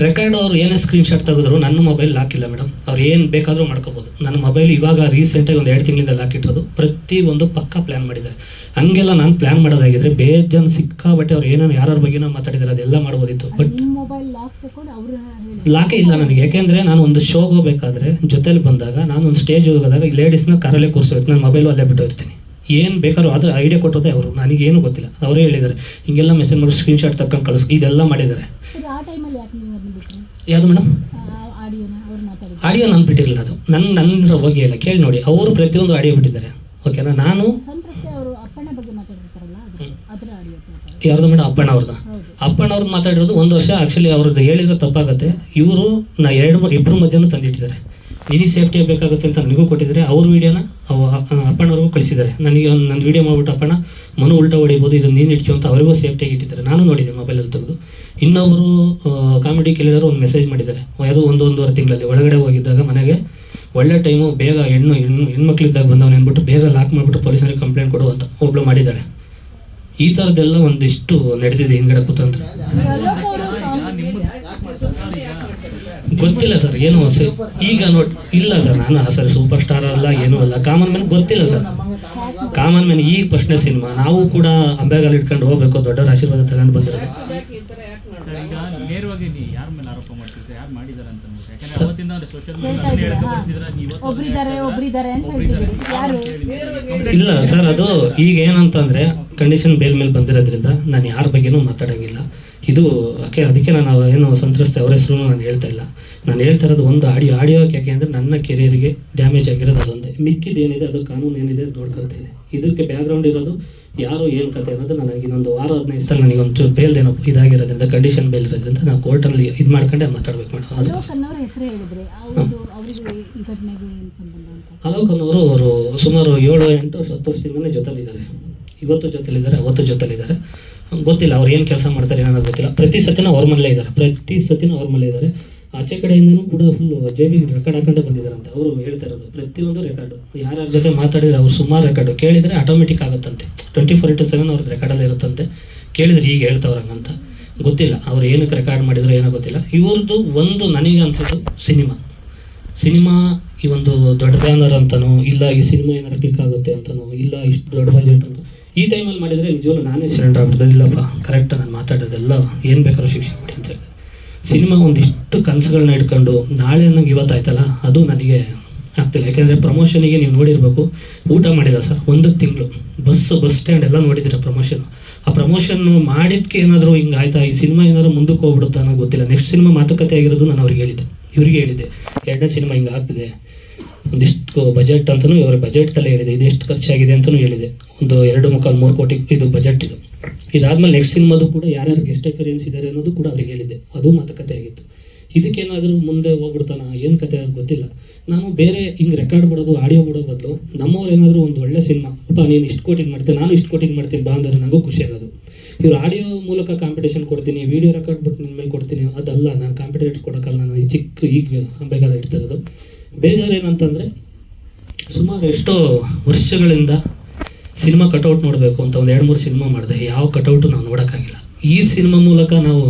ರೆಕಾರ್ಡ್ ಅವ್ರು ಏನೇ ಸ್ಕ್ರೀನ್ಶಾಟ್ ತೆಗೆದ್ರು ನನ್ನ ಮೊಬೈಲ್ ಲಾಕಿಲ್ಲ ಮೇಡಮ್. ಅವ್ರು ಏನು ಬೇಕಾದರೂ ಮಾಡ್ಕೋಬೋದು. ನನ್ನ ಮೊಬೈಲ್ ಇವಾಗ ರೀಸೆಂಟಾಗಿ ಒಂದು 2 ತಿಂಗಳಿಂದ ಲಾಕಿಟ್ಟಿರೋದು. ಪ್ರತಿಯೊಂದು ಪಕ್ಕ ಪ್ಲ್ಯಾನ್ ಮಾಡಿದ್ದಾರೆ. ಹಂಗೆಲ್ಲ ನಾನು ಪ್ಲ್ಯಾನ್ ಮಾಡೋದಾಗಿದ್ರೆ ಬೇಜಾನ್ ಸಿಕ್ಕಾಬಟ್ಟೆ ಅವ್ರು ಏನೇನು ಯಾರ ಬಗ್ಗೆನೋ ಮಾತಾಡಿದ್ದಾರೆ ಅದೆಲ್ಲ ಮಾಡ್ಬೋದಿತ್ತು. ಬಟ್ ಲಾಕೇ ಇಲ್ಲ ನನಗೆ. ಯಾಕೆಂದರೆ ನಾನು ಒಂದು ಶೋಗೆ ಹೋಗ್ಬೇಕಾದ್ರೆ ಜೊತೆಲಿ ಬಂದಾಗ ನಾನು ಒಂದು ಸ್ಟೇಜ್ ಹೋಗೋದಾಗ ಈ ಲೇಡೀಸ್ನ ಕಾರಲ್ಲೇ ಕೂರಿಸೋದು, ನಾನು ಮೊಬೈಲು ಅಲ್ಲೇ ಬಿಟ್ಟು ಇರ್ತೀನಿ. ಏನು ಬೇಕಾದ್ರೂ ಅದು ಐಡಿಯಾ ಕೊಟ್ಟೋದೆ ಅವರು, ನನಗೇನು ಗೊತ್ತಿಲ್ಲ. ಅವರೇ ಹೇಳಿದ್ದಾರೆ ಹಿಂಗೆಲ್ಲ ಮೆಸೇಜ್ ಮಾಡಿ ಸ್ಕ್ರೀನ್ಶಾಟ್ ತಗೊಂಡು ಕಳಿಸ್, ಇದೆಲ್ಲ ಮಾಡಿದ್ದಾರೆ. ಯಾವುದು ಮೇಡಮ್? ಆಡಿಯೋ ನಾನು ಬಿಟ್ಟಿರಲಿಲ್ಲ, ಅದು ನನ್ನ ಬಗ್ಗೆ ಇಲ್ಲ. ಕೇಳಿ ನೋಡಿ, ಅವರು ಪ್ರತಿಯೊಂದು ಆಡಿಯೋ ಬಿಟ್ಟಿದ್ದಾರೆ. ಓಕೆನಾ? ನಾನು ಯಾರ್ದು ಮೇಡಮ್? ಅಪ್ಪಣ್ಣವ್ರದ್ದು. ಅಪ್ಪಣ್ಣವ್ರದ್ದು ಮಾತಾಡಿರೋದು 1 ವರ್ಷ. ಆ್ಯಕ್ಚುಲಿ ಅವ್ರದ್ದು ಹೇಳಿದ್ರೆ ತಪ್ಪಾಗುತ್ತೆ. ಇವರು ಇಬ್ಬರು ಮಧ್ಯನೂ ತಂದಿಟ್ಟಿದ್ದಾರೆ. ನಿನಗೆ ಸೇಫ್ಟಿ ಬೇಕಾಗುತ್ತೆ ಅಂತ ನನಗೂ ಕೊಟ್ಟಿದ್ದಾರೆ. ಅವ್ರ ವೀಡಿಯೋನ ಅಪ್ಪಣ್ಣವ್ರಿಗೂ ಕಳಿಸಿದ್ದಾರೆ. ನನಗೆ ನನ್ನ ವೀಡಿಯೋ ಮಾಡ್ಬಿಟ್ಟು ಅಪ್ಪಣ್ಣ ಮನು ಉಲ್ಟಾ ಹೊಡಿಬೋದು, ಇದು ನೀನು ಇಟ್ಕೊ ಅಂತ ಅವರಿಗೂ ಸೇಫ್ಟಿಯಾಗಿ ಇಟ್ಟಿದ್ದಾರೆ. ನಾನು ನೋಡಿದ್ದೆ ಮೊಬೈಲಲ್ಲಿ ತೆಗೆದು. ಇನ್ನೊಬ್ಬರು ಕಾಮಿಡಿ ಕಿಲಿಯರು ಒಂದು ಮೆಸೇಜ್ ಮಾಡಿದ್ದಾರೆ. ಅದು 1-1.5 ತಿಂಗಳಲ್ಲಿ ಒಳಗಡೆ ಹೋಗಿದ್ದಾಗ ಮನೆಗೆ ಒಳ್ಳೆ ಟೈಮು, ಬೇಗ ಹೆಣ್ಮಕ್ಳಿದ್ದಾಗ ಬಂದವನು ಅಂದ್ಬಿಟ್ಟು ಬೇಗ ಲಾಕ್ ಮಾಡಿಬಿಟ್ಟು ಪೊಲೀಸರಿಗೆ ಕಂಪ್ಲೇಂಟ್ ಕೊಡು ಅಂತ ಒಬ್ಳು ಮಾಡಿದ್ದಾಳೆ. ಈ ಥರದ್ದೆಲ್ಲ ಒಂದಿಷ್ಟು ನಡೆದಿದೆ ಹಿಂದ್ಗಡೆ ಕುತಂತ್ರ. ಗೊತ್ತಿಲ್ಲ ಸರ್, ಏನು ಈಗ ನೋಡಿ. ಇಲ್ಲ ಸರ್, ನಾನು ಸರ್ ಸೂಪರ್ ಸ್ಟಾರ್ ಅಲ್ಲ, ಏನೂ ಅಲ್ಲ, ಕಾಮನ್ ಮ್ಯಾನ್. ಗೊತ್ತಿಲ್ಲ ಸರ್, ಕಾಮನ್ ಮ್ಯಾನ್. ಈಗ ಫಸ್ಟ್ನೇ ಸಿನಿಮಾ. ನಾವು ಕೂಡ ಅಂಬೆಗಾಲ್ ಇಟ್ಕೊಂಡು ಹೋಗ್ಬೇಕು, ದೊಡ್ಡವರ ಆಶೀರ್ವಾದ ತಗೊಂಡು ಬಂದಿರೋದು. ಇಲ್ಲ ಸರ್, ಅದು ಈಗ ಏನಂತಂದ್ರೆ ಕಂಡೀಷನ್ ಬೇಲ್ ಮೇಲೆ ಬಂದಿರೋದ್ರಿಂದ ನಾನು ಯಾರ ಬಗ್ಗೆನೂ ಮಾತಾಡೋಂಗಿಲ್ಲ. ಇದು ಅದಕ್ಕೆ ನಾನು ಏನು ಸಂತ್ರಸ್ತೆ ಅವ್ರ ಹೆಸರು ನಾನು ಹೇಳ್ತಾ ಇಲ್ಲ. ನಾನು ಹೇಳ್ತಾ ಇರೋದು ಒಂದು ಆಡಿಯೋ ಯಾಕೆ ಅಂದರೆ ನನ್ನ ಕೆರಿಯರ್ಗೆ ಡ್ಯಾಮೇಜ್ ಆಗಿರೋದು ಅದೊಂದೇ. ಮಿಕ್ಕಿದೇನಿದೆ ಅದು ಕಾನೂನು ಏನಿದೆ ನೋಡ್ಕೊಳ್ತಾ ಇದೆ. ಇದಕ್ಕೆ ಬ್ಯಾಕ್ಗ್ರೌಂಡ್ ಇರೋದು ಯಾರು ಏನು ಕತೆ ಅನ್ನೋದು ನನಗೆ ಇನ್ನೊಂದು ವಾರ 15 ದಿವಸದಲ್ಲಿ ನನಗೆ ಒಂಚೂರು ಬೇಲ್ದೇನೋ ಇದಾಗಿರೋದ್ರಿಂದ, ಕಂಡೀಷನ್ ಬೇಲ್ ಇರೋದ್ರಿಂದ ನಾವು ಕೋರ್ಟಲ್ಲಿ ಇದು ಮಾಡ್ಕೊಂಡೆ ಮಾತಾಡ್ಬೇಕು ಮೇಡಮ್. ಅಲೋಕ್ ಅನ್ನೋರು ಅವರು ಸುಮಾರು 7-8-10 ವರ್ಷದಿಂದನೇ ಜೊತೆಲಿದ್ದಾರೆ. ಇವತ್ತು ಜೊತೆಲಿದ್ದಾರೆ, ಅವತ್ತು ಜೊತೆಲಿದ್ದಾರೆ. ಗೊತ್ತಿಲ್ಲ ಅವ್ರು ಏನು ಕೆಲಸ ಮಾಡ್ತಾರೆ ಅನ್ನೋದು ಗೊತ್ತಿಲ್ಲ. ಪ್ರತಿ ಸತಿನೂ ಅವ್ರ ಮನೇಲೇ ಇದ್ದಾರೆ. ಆಚೆ ಕಡೆಯಿಂದನೂ ಕೂಡ ಫುಲ್ ಜೇಬಿಗೆ ರೆಕಾರ್ಡ್ ಹಾಕೊಂಡೇ ಬಂದಿದ್ದಾರೆ ಅಂತ ಅವರು ಹೇಳ್ತಾ ಇರೋದು. ಪ್ರತಿಯೊಂದು ರೆಕಾರ್ಡು ಯಾರ್ಯಾರ ಜೊತೆ ಮಾತಾಡಿದ್ರೆ ಅವ್ರು ಸುಮಾರು ರೆಕಾರ್ಡು ಕೇಳಿದರೆ ಆಟೋಮೆಟಿಕ್ ಆಗುತ್ತಂತೆ. 24/7 ಅವ್ರದ್ದು ರೆಕಾರ್ಡಲ್ಲೇ ಇರುತ್ತಂತೆ. ಕೇಳಿದ್ರೆ ಈಗ ಹೇಳ್ತವ್ರಂಗಂತ ಗೊತ್ತಿಲ್ಲ. ಅವ್ರು ಏನಕ್ಕೆ ರೆಕಾರ್ಡ್ ಮಾಡಿದ್ರು ಏನೋ ಗೊತ್ತಿಲ್ಲ. ಇವ್ರದ್ದು ಒಂದು ನನಗೆ ಅನ್ಸಿದ್ದು ಸಿನಿಮಾ ಈ ಒಂದು ದೊಡ್ಡ ಬ್ಯಾನರ್ ಅಂತನೋ, ಇಲ್ಲ ಈ ಸಿನಿಮಾ ಏನಾರು ಕ್ಲಿಕ್ ಆಗುತ್ತೆ ಅಂತನೋ, ಇಲ್ಲ ಇಷ್ಟು ದೊಡ್ಡ ಬಜೆಟ್ ಅಂತ ಈ ಟೈಮಲ್ಲಿ ಮಾಡಿದರೆ ನಿಜವಲ್ಲೂ ನಾನೇ ಸಿಲೆಂಡರ್ ಆಗ್ಬಿಡ್ತದೆ. ಇಲ್ಲಪ್ಪ ಕರೆಕ್ಟ್ ನಾನು ಮಾತಾಡೋದೆಲ್ಲ ಏನು ಬೇಕಾದ್ರೂ ಶಿಕ್ಷೆ ಕೊಡಿ ಅಂತ ಹೇಳಿದೆ. ಸಿನಿಮಾ ಒಂದಿಷ್ಟು ಕನಸುಗಳನ್ನ ಇಟ್ಕೊಂಡು ನಾಳೆ ನಂಗೆ ಇವತ್ತಾಯ್ತಲ್ಲ, ಅದು ನನಗೆ ಆಗ್ತಿಲ್ಲ. ಯಾಕೆಂದರೆ ಪ್ರಮೋಷನಿಗೆ ನೀವು ನೋಡಿರಬೇಕು, ಊಟ ಮಾಡಿಲ್ಲ ಸರ್ 1 ತಿಂಗಳು. ಬಸ್ ಸ್ಟ್ಯಾಂಡ್ ಎಲ್ಲ ನೋಡಿದ್ದೀರ ಪ್ರಮೋಷನ್. ಆ ಪ್ರಮೋಷನ್ ಮಾಡಿದ್ಕೆ ಏನಾದರೂ ಹಿಂಗೆ ಆಯ್ತಾ, ಈ ಸಿನಿಮಾ ಏನಾದರೂ ಮುಂದಕ್ಕೆ ಹೋಗ್ಬಿಡುತ್ತಾ ಅನ್ನೋ ಗೊತ್ತಿಲ್ಲ. ನೆಕ್ಸ್ಟ್ ಸಿನಿಮಾ ಮಾತುಕತೆ ಆಗಿರೋದು ನಾನು ಇವರಿಗೆ ಹೇಳಿದ್ದೆ 2ನೇ ಸಿನಿಮಾ ಹಿಂಗೆ ಆಗ್ತಿದೆ, ಒಂದಿಷ್ಟು ಬಜೆಟ್ ಅಂತಲೂ ಇವ್ರ ಬಜೆಟ್ ತಲೆ ಹೇಳಿದೆ, ಇದೆಷ್ಟು ಖರ್ಚಾಗಿದೆ ಅಂತಲೂ ಹೇಳಿದೆ. ಒಂದು 2.25-3 ಕೋಟಿ ಇದು ಬಜೆಟ್ ಇದು. ಇದಾದ್ಮೇಲೆ ನೆಕ್ಸ್ಟ್ ಸಿನಿಮಾದು ಕೂಡ ಯಾರ್ಯಾರು ಗೆಸ್ಟ್ ಅಪಿಯರೆನ್ಸ್ ಇದ್ದಾರೆ ಅನ್ನೋದು ಕೂಡ ಅವ್ರಿಗೆ ಹೇಳಿದ್ದೆ. ಅದು ಮಾತುಕತೆ ಆಗಿತ್ತು. ಇದಕ್ಕೇನಾದರೂ ಮುಂದೆ ಹೋಗ್ಬಿಡ್ತಾನ ಏನು ಕತೆ ಅದು ಗೊತ್ತಿಲ್ಲ. ನಾನು ಬೇರೆ ಹಿಂಗೆ ರೆಕಾರ್ಡ್ ಬಿಡೋದು, ಆಡಿಯೋ ಬಿಡೋ ಬದಲು ನಮ್ಮವ್ರು ಏನಾದರೂ ಒಂದು ಒಳ್ಳೆ ಸಿನಿಮಾ, ಅಪ್ಪ ನೀನು ಇಷ್ಟು ಕೋಟಿಗೆ ಮಾಡ್ತೀನಿ, ನಾನು ಇಷ್ಟು ಕೋಟಿಗೆ ಮಾಡ್ತೀನಿ ಬಾ ಅಂದರೆ ನನಗೂ ಖುಷಿ ಆಗೋದು. ಇವ್ರು ಆಡಿಯೋ ಮೂಲಕ ಕಾಂಪಿಟೇಷನ್ ಕೊಡ್ತೀನಿ, ವೀಡಿಯೋ ರೆಕಾರ್ಡ್ ಬಿಟ್ಟು ನಿಮ್ಮ ಮೇಲೆ ಕೊಡ್ತೀನಿ, ಅದಲ್ಲ. ನಾನು ಕಾಂಪಿಟೇಟರ್ ಕೊಡೋಕ್ಕಲ್ಲ. ನಾನು ಈಗ ಅಂಬೆಗಾಲ ಇಡ್ತಿರೋದು. ಬೇಜಾರು ಏನಂತಂದರೆ ಸುಮಾರು ಎಷ್ಟೋ ವರ್ಷಗಳಿಂದ ಸಿನಿಮಾ ಕಟೌಟ್ ನೋಡಬೇಕು ಅಂತ ಒಂದು 2-3 ಸಿನಿಮಾ ಮಾಡಿದೆ. ಯಾವ ಕಟೌಟು ನಾವು ನೋಡೋಕ್ಕಾಗಿಲ್ಲ. ಈ ಸಿನಿಮಾ ಮೂಲಕ ನಾವು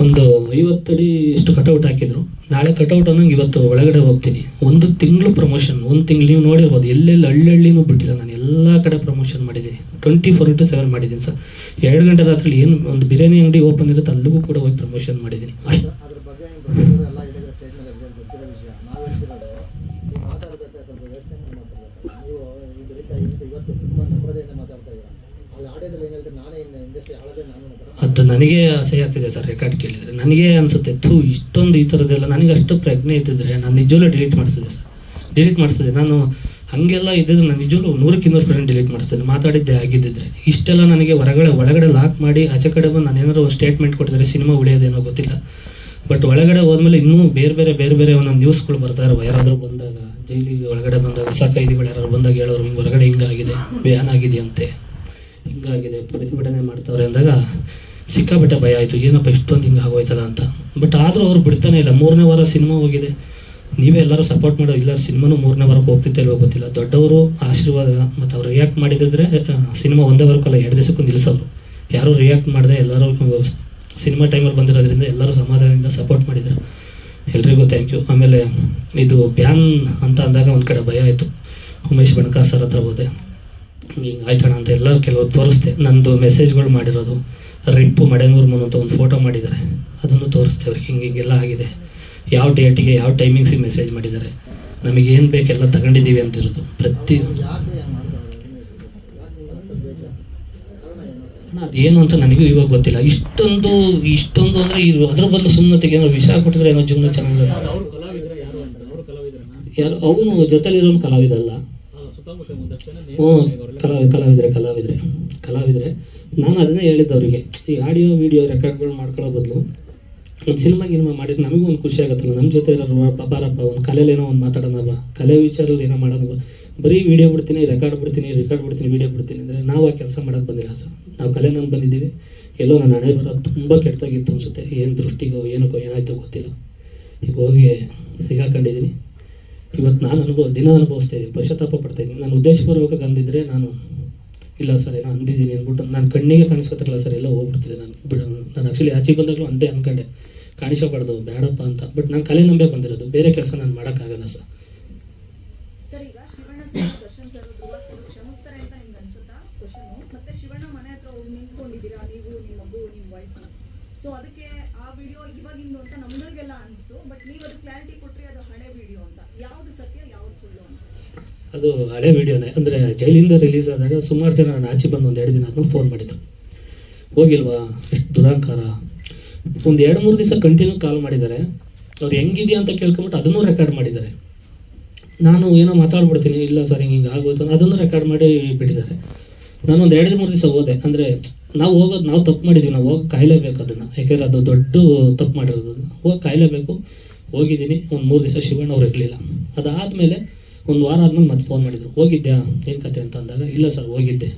ಒಂದು 50 ಅಡಿ ಇಷ್ಟು ಕಟೌಟ್ ಹಾಕಿದ್ರು. ನಾಳೆ ಕಟೌಟ್ ಅನ್ನೋಂಗೆ ಇವತ್ತು ಒಳಗಡೆ ಹೋಗ್ತೀನಿ. 1 ತಿಂಗಳು ಪ್ರಮೋಷನ್, 1 ತಿಂಗಳು ನೀವು ನೋಡಿರ್ಬೋದು. ಎಲ್ಲೆಲ್ಲಿ ಹಳ್ಳಿನೂ ಬಿಟ್ಟಿಲ್ಲ. ನಾನು ಎಲ್ಲ ಕಡೆ ಪ್ರಮೋಷನ್ ಮಾಡಿದ್ದೀನಿ. 24/7 ಮಾಡಿದ್ದೀನಿ ಸರ್. 2 ಗಂಟೆ ರಾತ್ರಿ ಏನು ಒಂದು ಬಿರಿಯಾನಿ ಅಂಗಡಿ ಓಪನ್ ಇರುತ್ತೆ ಅಲ್ಲಿಗೂ ಕೂಡ ಹೋಗಿ ಪ್ರಮೋಷನ್ ಮಾಡಿದ್ದೀನಿ ಅಷ್ಟು. ಅದು ನನಗೆ ಅಸಹ್ಯ ಆಗ್ತಿದೆ ಸರ್. ರೆಕಾರ್ಡ್ ಕೇಳಿದರೆ ನನಗೆ ಅನಿಸುತ್ತೆ, ಇಷ್ಟೊಂದು ಈ ಥರದ್ದೆಲ್ಲ ನನಗೆ ಅಷ್ಟು ಪ್ರಜ್ಞೆ ಇದ್ದಿದ್ರೆ ನಾನು ನಿಜವಲ್ಲೂ ಡಿಲೀಟ್ ಮಾಡಿಸಿದೆ ಸರ್. ಡಿಲೀಟ್ ಮಾಡಿಸಿದೆ ನಾನು. ಹಾಗೆಲ್ಲ ಇದ್ದಿದ್ರೆ ನಾನು ನಿಜವಲ್ಲೂ 100% ಡಿಲೀಟ್ ಮಾಡಿಸ್ತೇನೆ, ಮಾತಾಡಿದ್ದೆ ಆಗಿದ್ದಿದ್ರೆ. ಇಷ್ಟೆಲ್ಲ ನನಗೆ ಒಳಗಡೆ ಲಾಕ್ ಮಾಡಿ ಆಚೆ ಕಡೆ ಬಂದು ನಾನು ಏನಾದ್ರು ಸ್ಟೇಟ್ಮೆಂಟ್ ಕೊಟ್ಟಿದ್ರೆ ಸಿನಿಮಾ ಉಳಿಯೋದೇನೋ ಗೊತ್ತಿಲ್ಲ. ಬಟ್ ಒಳಗಡೆ ಹೋದ್ಮೇಲೆ ಇನ್ನೂ ಬೇರೆ ಒಂದೊಂದು ನ್ಯೂಸ್ಗಳು ಬರ್ತಾ ಇರೋ, ಯಾರಾದರೂ ಬಂದಾಗ ಜೈಲಿಗೆ ಒಳಗಡೆ ಬಂದಾಗ ಹೊಸ ಕೈದಿಗಳು ಯಾರು ಬಂದಾಗ ಹೇಳೋರು, ಹಿಂಗೆ ಹೊರಗಡೆ ಹಿಂಗಾಗಿದೆ, ಬ್ಯಾನ್ ಆಗಿದೆಯಂತೆ, ಹಿಂಗಾಗಿದೆ, ಪ್ರತಿಭಟನೆ ಮಾಡ್ತಾವ್ರೆ ಅಂದಾಗ ಸಿಕ್ಕಾಪಟ್ಟೆ ಭಯ ಆಯಿತು. ಏನಪ್ಪ ಇಷ್ಟೊಂದು ಹಿಂಗೆ ಆಗೋಯ್ತಲ್ಲ ಅಂತ. ಬಟ್ ಆದರೂ ಅವ್ರು ಬಿಡ್ತಾನೆ ಇಲ್ಲ. 3ನೇ ವಾರ ಸಿನಿಮಾ ಹೋಗಿದೆ, ನೀವೇ ಎಲ್ಲರೂ ಸಪೋರ್ಟ್ ಮಾಡೋ. ಇಲ್ಲ ಸಿನಿಮಾನು 3ನೇ ವಾರಕ್ಕೆ ಹೋಗ್ತಿತ್ತಲ್ವೋ ಗೊತ್ತಿಲ್ಲ. ದೊಡ್ಡವರು ಆಶೀರ್ವಾದ ಮತ್ತು ಅವ್ರು ರಿಯಾಕ್ಟ್ ಮಾಡಿದ್ರೆ ಸಿನಿಮಾ 1ನೇ ವಾರಕ್ಕಲ್ಲ 2 ದಿವಸಕ್ಕೂ ನಿಲ್ಲಿಸೋರು. ಯಾರು ರಿಯಾಕ್ಟ್ ಮಾಡಿದೆ, ಎಲ್ಲರೂ ಸಿನಿಮಾ ಟೈಮಲ್ಲಿ ಬಂದಿರೋದ್ರಿಂದ ಎಲ್ಲರೂ ಸಮಾಧಾನದಿಂದ ಸಪೋರ್ಟ್ ಮಾಡಿದ್ರು. ಎಲ್ರಿಗೂ ಥ್ಯಾಂಕ್ ಯು. ಆಮೇಲೆ ಇದು ಬ್ಯಾನ್ ಅಂತ ಅಂದಾಗ ಒಂದು ಕಡೆ ಭಯ ಆಯಿತು. ಉಮೇಶ್ ಬಣಕಾರ್ ಸರ್ ಹತ್ರ ಹೋದೆ, ಹಿಂಗೆ ಆಯ್ತಣ್ಣ ಅಂತ ಎಲ್ಲರೂ ಕೆಲವರು ತೋರಿಸ್ದೆ. ನಂದು ಮೆಸೇಜ್ಗಳು ಮಾಡಿರೋದು, ರಿಪ್ಪು ಮಡೆನೂರು ಅಂತ ಒಂದು ಫೋಟೋ ಮಾಡಿದ್ದಾರೆ, ಅದನ್ನು ತೋರಿಸ್ತೆ ಅವ್ರಿಗೆ. ಹಿಂಗೆಲ್ಲ ಆಗಿದೆ, ಯಾವ ಡೇಟಿಗೆ ಯಾವ ಟೈಮಿಂಗ್ಸಿಗೆ ಮೆಸೇಜ್ ಮಾಡಿದ್ದಾರೆ, ನಮಗೆ ಏನು ಬೇಕೆಲ್ಲ ತಗೊಂಡಿದ್ದೀವಿ ಅಂತಿರೋದು ಪ್ರತಿ ಅದೇನು ಅಂತ ನನಗೂ ಇವಾಗ ಗೊತ್ತಿಲ್ಲ. ಇಷ್ಟೊಂದು ಅಂದರೆ ಅದ್ರ ಬದಲು ಸುಮ್ಮನೆಗೆ ಏನೋ ವಿಷಯ ಕೊಟ್ಟಿದ್ರೆ ಏನೋ ಜೀವನ ಚೆನ್ನಾಗಿ. ಯಾರು ಅವನು ಜೊತೆಲಿರೋನು ಕಲಾವಿದಲ್ಲ. ಕಲಾವಿದ್ರೆ ನಾನು ಅದನ್ನೇ ಹೇಳಿದ್ದೆ ಅವರಿಗೆ, ಈ ಆಡಿಯೋ ವಿಡಿಯೋ ರೆಕಾರ್ಡ್ಗಳು ಮಾಡ್ಕೊಳ್ಳೋ ಬದಲು ಒಂದು ಸಿನಿಮಾ ಮಾಡಿದ್ರೆ ನಮಗೂ ಒಂದು ಖುಷಿ ಆಗುತ್ತಲ್ಲ. ನಮ್ಮ ಜೊತೆ ಇರೋರು ಬಾರಪ್ಪ ಒಂದು ಕಲೆಯಲ್ಲಿ ಏನೋ ಒಂದು ಮಾತಾಡೋಣ, ಕಲೆ ವಿಚಾರದಲ್ಲಿ ಏನೋ ಮಾಡೋಣ. ಬರೀ ವಿಡಿಯೋ ಬಿಡ್ತೀನಿ, ರೆಕಾರ್ಡ್ ಬಿಡ್ತೀನಿ, ವಿಡಿಯೋ ಬಿಡ್ತೀನಿ ಅಂದರೆ ನಾವು ಆ ಕೆಲಸ ಮಾಡೋಕ್ಕೆ ಬಂದಿಲ್ಲ ಸರ್. ನಾವು ಕಲೆ ನಾನು ಬಂದಿದ್ದೀವಿ. ಎಲ್ಲೋ ನನ್ನ ಹಣೆ ಬರೋದು ತುಂಬ ಕೆಟ್ಟದಾಗಿತ್ತು ಅನಿಸುತ್ತೆ. ಏನು ದೃಷ್ಟಿಗೋ ಏನಕ್ಕೋ ಏನಾಯ್ತೋ ಗೊತ್ತಿಲ್ಲ. ಈಗ ಹೋಗಿ ಸಿಗಾಕೊಂಡಿದ್ದೀನಿ. ಇವತ್ತು ನಾನು ದಿನ ಅನುಭವಿಸ್ತಾ ಇದ್ದೀನಿ, ಪಶ್ಚಾತ್ತಾಪ ಪಡ್ತಾ ಇದ್ದೀನಿ. ನಾನು ಉದ್ದೇಶಪೂರ್ವಕ ಅಂದಿದ್ರೆ ನಾನು ಇಲ್ಲ ಸರ್ ಏನೋ ಅಂದಿದ್ದೀನಿ ಅಂದ್ಬಿಟ್ಟು ನಾನು ಕಣ್ಣಿಗೆ ಕಾಣಿಸ್ಕೊತಿರಲ್ಲ ಸರ್, ಎಲ್ಲ ಹೋಗ್ಬಿಡ್ತಿದ್ದೆ ನಾನು ಆ್ಯಕ್ಚುಲಿ ಆಚೆ ಬಂದಾಗಲೂ ಅಂದೇ ಅನ್ಕೊಂಡೆ, ಕಾಣಿಸಬಾರ್ದು ಬೇಡಪ್ಪ ಅಂತ. ಬಟ್ ನಾನು ಕಲೆ ನಂಬೆ ಬಂದಿರೋದು, ಬೇರೆ ಕೆಲಸ ನಾನು ಮಾಡೋಕ್ಕಾಗಲ್ಲ ಸರ್. ಸೊ ಅದಕ್ಕೆ ಆ ವಿಡಿಯೋ ಇವಾಗಿಂದು ಅಂತ ನಮ್ಮಗಳಿಗೆಲ್ಲ ಅನಿಸ್ತು. ಬಟ್ ನೀವು ಅದು ಕ್ಲಾರಿಟಿ ಕೊಟ್ಟರೆ ಅದು ಹಳೆ ವಿಡಿಯೋ ಅಂತ, ಯಾವುದು ಸತ್ಯ ಯಾವುದು ಸುಳ್ಳು ಅಂತ? ಅದು ಹಳೆ ವಿಡಿಯೋನೇ. ಅಂದರೆ ಜೈಲಿಂದ ರಿಲೀಸ್ ಆದಾಗ ಸುಮಾರು ಜನ ನಾನು ಆಚೆ ಬಂದು 1-2 ದಿನ ಆದ್ಮೇಲೆ ಫೋನ್ ಮಾಡಿದ್ರು, ಹೋಗಿಲ್ವಾ ಎಷ್ಟು ದುರಾಂಕಾರ. ಒಂದು 2-3 ದಿವಸ ಕಂಟಿನ್ಯೂ ಕಾಲ್ ಮಾಡಿದ್ದಾರೆ. ಅವ್ರು ಹೆಂಗಿದೆಯಾ ಅಂತ ಕೇಳ್ಕೊಂಬಿಟ್ಟು ಅದನ್ನೂ ರೆಕಾರ್ಡ್ ಮಾಡಿದ್ದಾರೆ. ನಾನು ಏನೋ ಮಾತಾಡ್ಬಿಡ್ತೀನಿ, ಇಲ್ಲ ಸರ್ ಹಿಂಗೆ ಆಗೋಯ್ತು, ಅದನ್ನು ರೆಕಾರ್ಡ್ ಮಾಡಿ ಬಿಟ್ಟಿದ್ದಾರೆ. ನಾನು ಒಂದು 2-3 ದಿವಸ ಹೋದೆ. ಅಂದರೆ ನಾವು ತಪ್ಪು ಮಾಡಿದ್ದೀವಿ, ನಾವು ಹೋಗಿ ಕಾಯಲೇಬೇಕು ಅದನ್ನು. ಯಾಕೆಂದರೆ ಅದು ದೊಡ್ಡ ತಪ್ಪು ಮಾಡಿರೋದು, ಹೋಗಿ ಕಾಯಲೇಬೇಕು. ಹೋಗಿದ್ದೀನಿ. ಒಂದು 3 ದಿವಸ ಶಿವಣ್ಣ ಅವ್ರು ಇರಲಿಲ್ಲ. ಅದಾದಮೇಲೆ ಒಂದು ವಾರ ಆದ್ಮೇಲೆ ಮತ್ತೆ ಫೋನ್ ಮಾಡಿದ್ರು, ಹೋಗಿದ್ದೆ ಏನು ಕತೆ ಅಂತ ಅಂದಾಗ, ಇಲ್ಲ ಸರ್ ಹೋಗಿದ್ದೆ.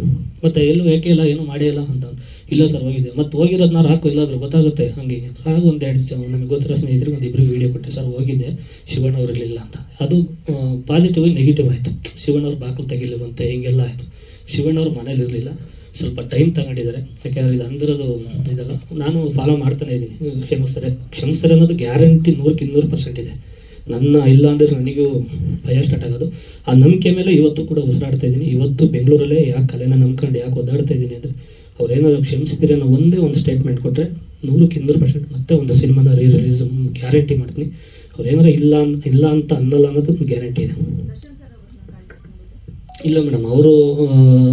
ಮತ್ತೆ ಎಲ್ಲೂ ಯಾಕೆ ಇಲ್ಲ ಏನೂ ಮಾಡಿಲ್ಲ ಅಂತ. ಇಲ್ಲ ಸರ್ ಹೋಗಿದ್ದೆ. ಮತ್ತೆ ಹೋಗಿರೋದನ್ನ ಹಾಕು, ಇಲ್ಲಾದ್ರೂ ಗೊತ್ತಾಗುತ್ತೆ ಹಂಗೆ ಆಗ ಒಂದು 2 ಜನ ನಮಗೆ ಗೊತ್ತಿರೋ ಸ್ನೇಹಿತರಿಗೆ ಒಂದು 2 ವಿಡಿಯೋ ಕೊಟ್ಟೆ, ಸರ್ ಹೋಗಿದ್ದೆ ಶಿವಣ್ಣ ಅವ್ರು ಇರಲಿಲ್ಲ ಅಂತ. ಅದು ಪಾಸಿಟಿವ್ ನೆಗೆಟಿವ್ ಆಯಿತು. ಶಿವಣ್ಣವ್ರು ಬಾಕಲು ತೆಗಿಲಿರುವಂತೆ ಹಿಂಗೆಲ್ಲ ಆಯಿತು. ಶಿವಣ್ಣವ್ರು ಮನೇಲಿ ಇರಲಿಲ್ಲ, ಸ್ವಲ್ಪ ಟೈಮ್ ತಗೊಂಡಿದ್ದಾರೆ. ಯಾಕೆಂದರೆ ಇದು ಅಂದಿರೋದು ಇದೆಲ್ಲ ನಾನು ಫಾಲೋ ಮಾಡ್ತಾನೆ ಇದ್ದೀನಿ. ಕ್ಷಮಿಸ್ತಾರೆ ಅನ್ನೋದು ಗ್ಯಾರಂಟಿ 100% ಇದೆ. ನನ್ನ ಇಲ್ಲ ಅಂದರೆ ನನಗೂ ಭಯ ಸ್ಟಾರ್ಟ್ ಆಗೋದು. ಆ ನಂಬಿಕೆ ಮೇಲೆ ಇವತ್ತು ಕೂಡ ಉಸಿರಾಡ್ತಾ ಇದ್ದೀನಿ. ಇವತ್ತು ಬೆಂಗಳೂರಲ್ಲೇ ಯಾಕೆ ಕಲೆನ ನಂಬ್ಕೊಂಡು ಯಾಕೆ ಒದ್ದಾಡ್ತಾ ಇದ್ದೀನಿ ಅಂದರೆ, ಅವ್ರೇನಾದ್ರು ಕ್ಷಮಿಸಿದ್ರೆ ನಾನು ಒಂದೇ ಒಂದು ಸ್ಟೇಟ್ಮೆಂಟ್ ಕೊಟ್ಟರೆ 100% ಮತ್ತೆ ಒಂದು ಸಿನಿಮಾನ ರಿಲೀಸ್ ಗ್ಯಾರಂಟಿ ಮಾಡ್ತೀನಿ. ಅವ್ರೇನಾರು ಇಲ್ಲ ಅಂತ ಅನ್ನಲ್ಲ ಅನ್ನೋದು ಗ್ಯಾರಂಟಿ ಇದೆ. ಇಲ್ಲ ಮೇಡಮ್, ಅವರು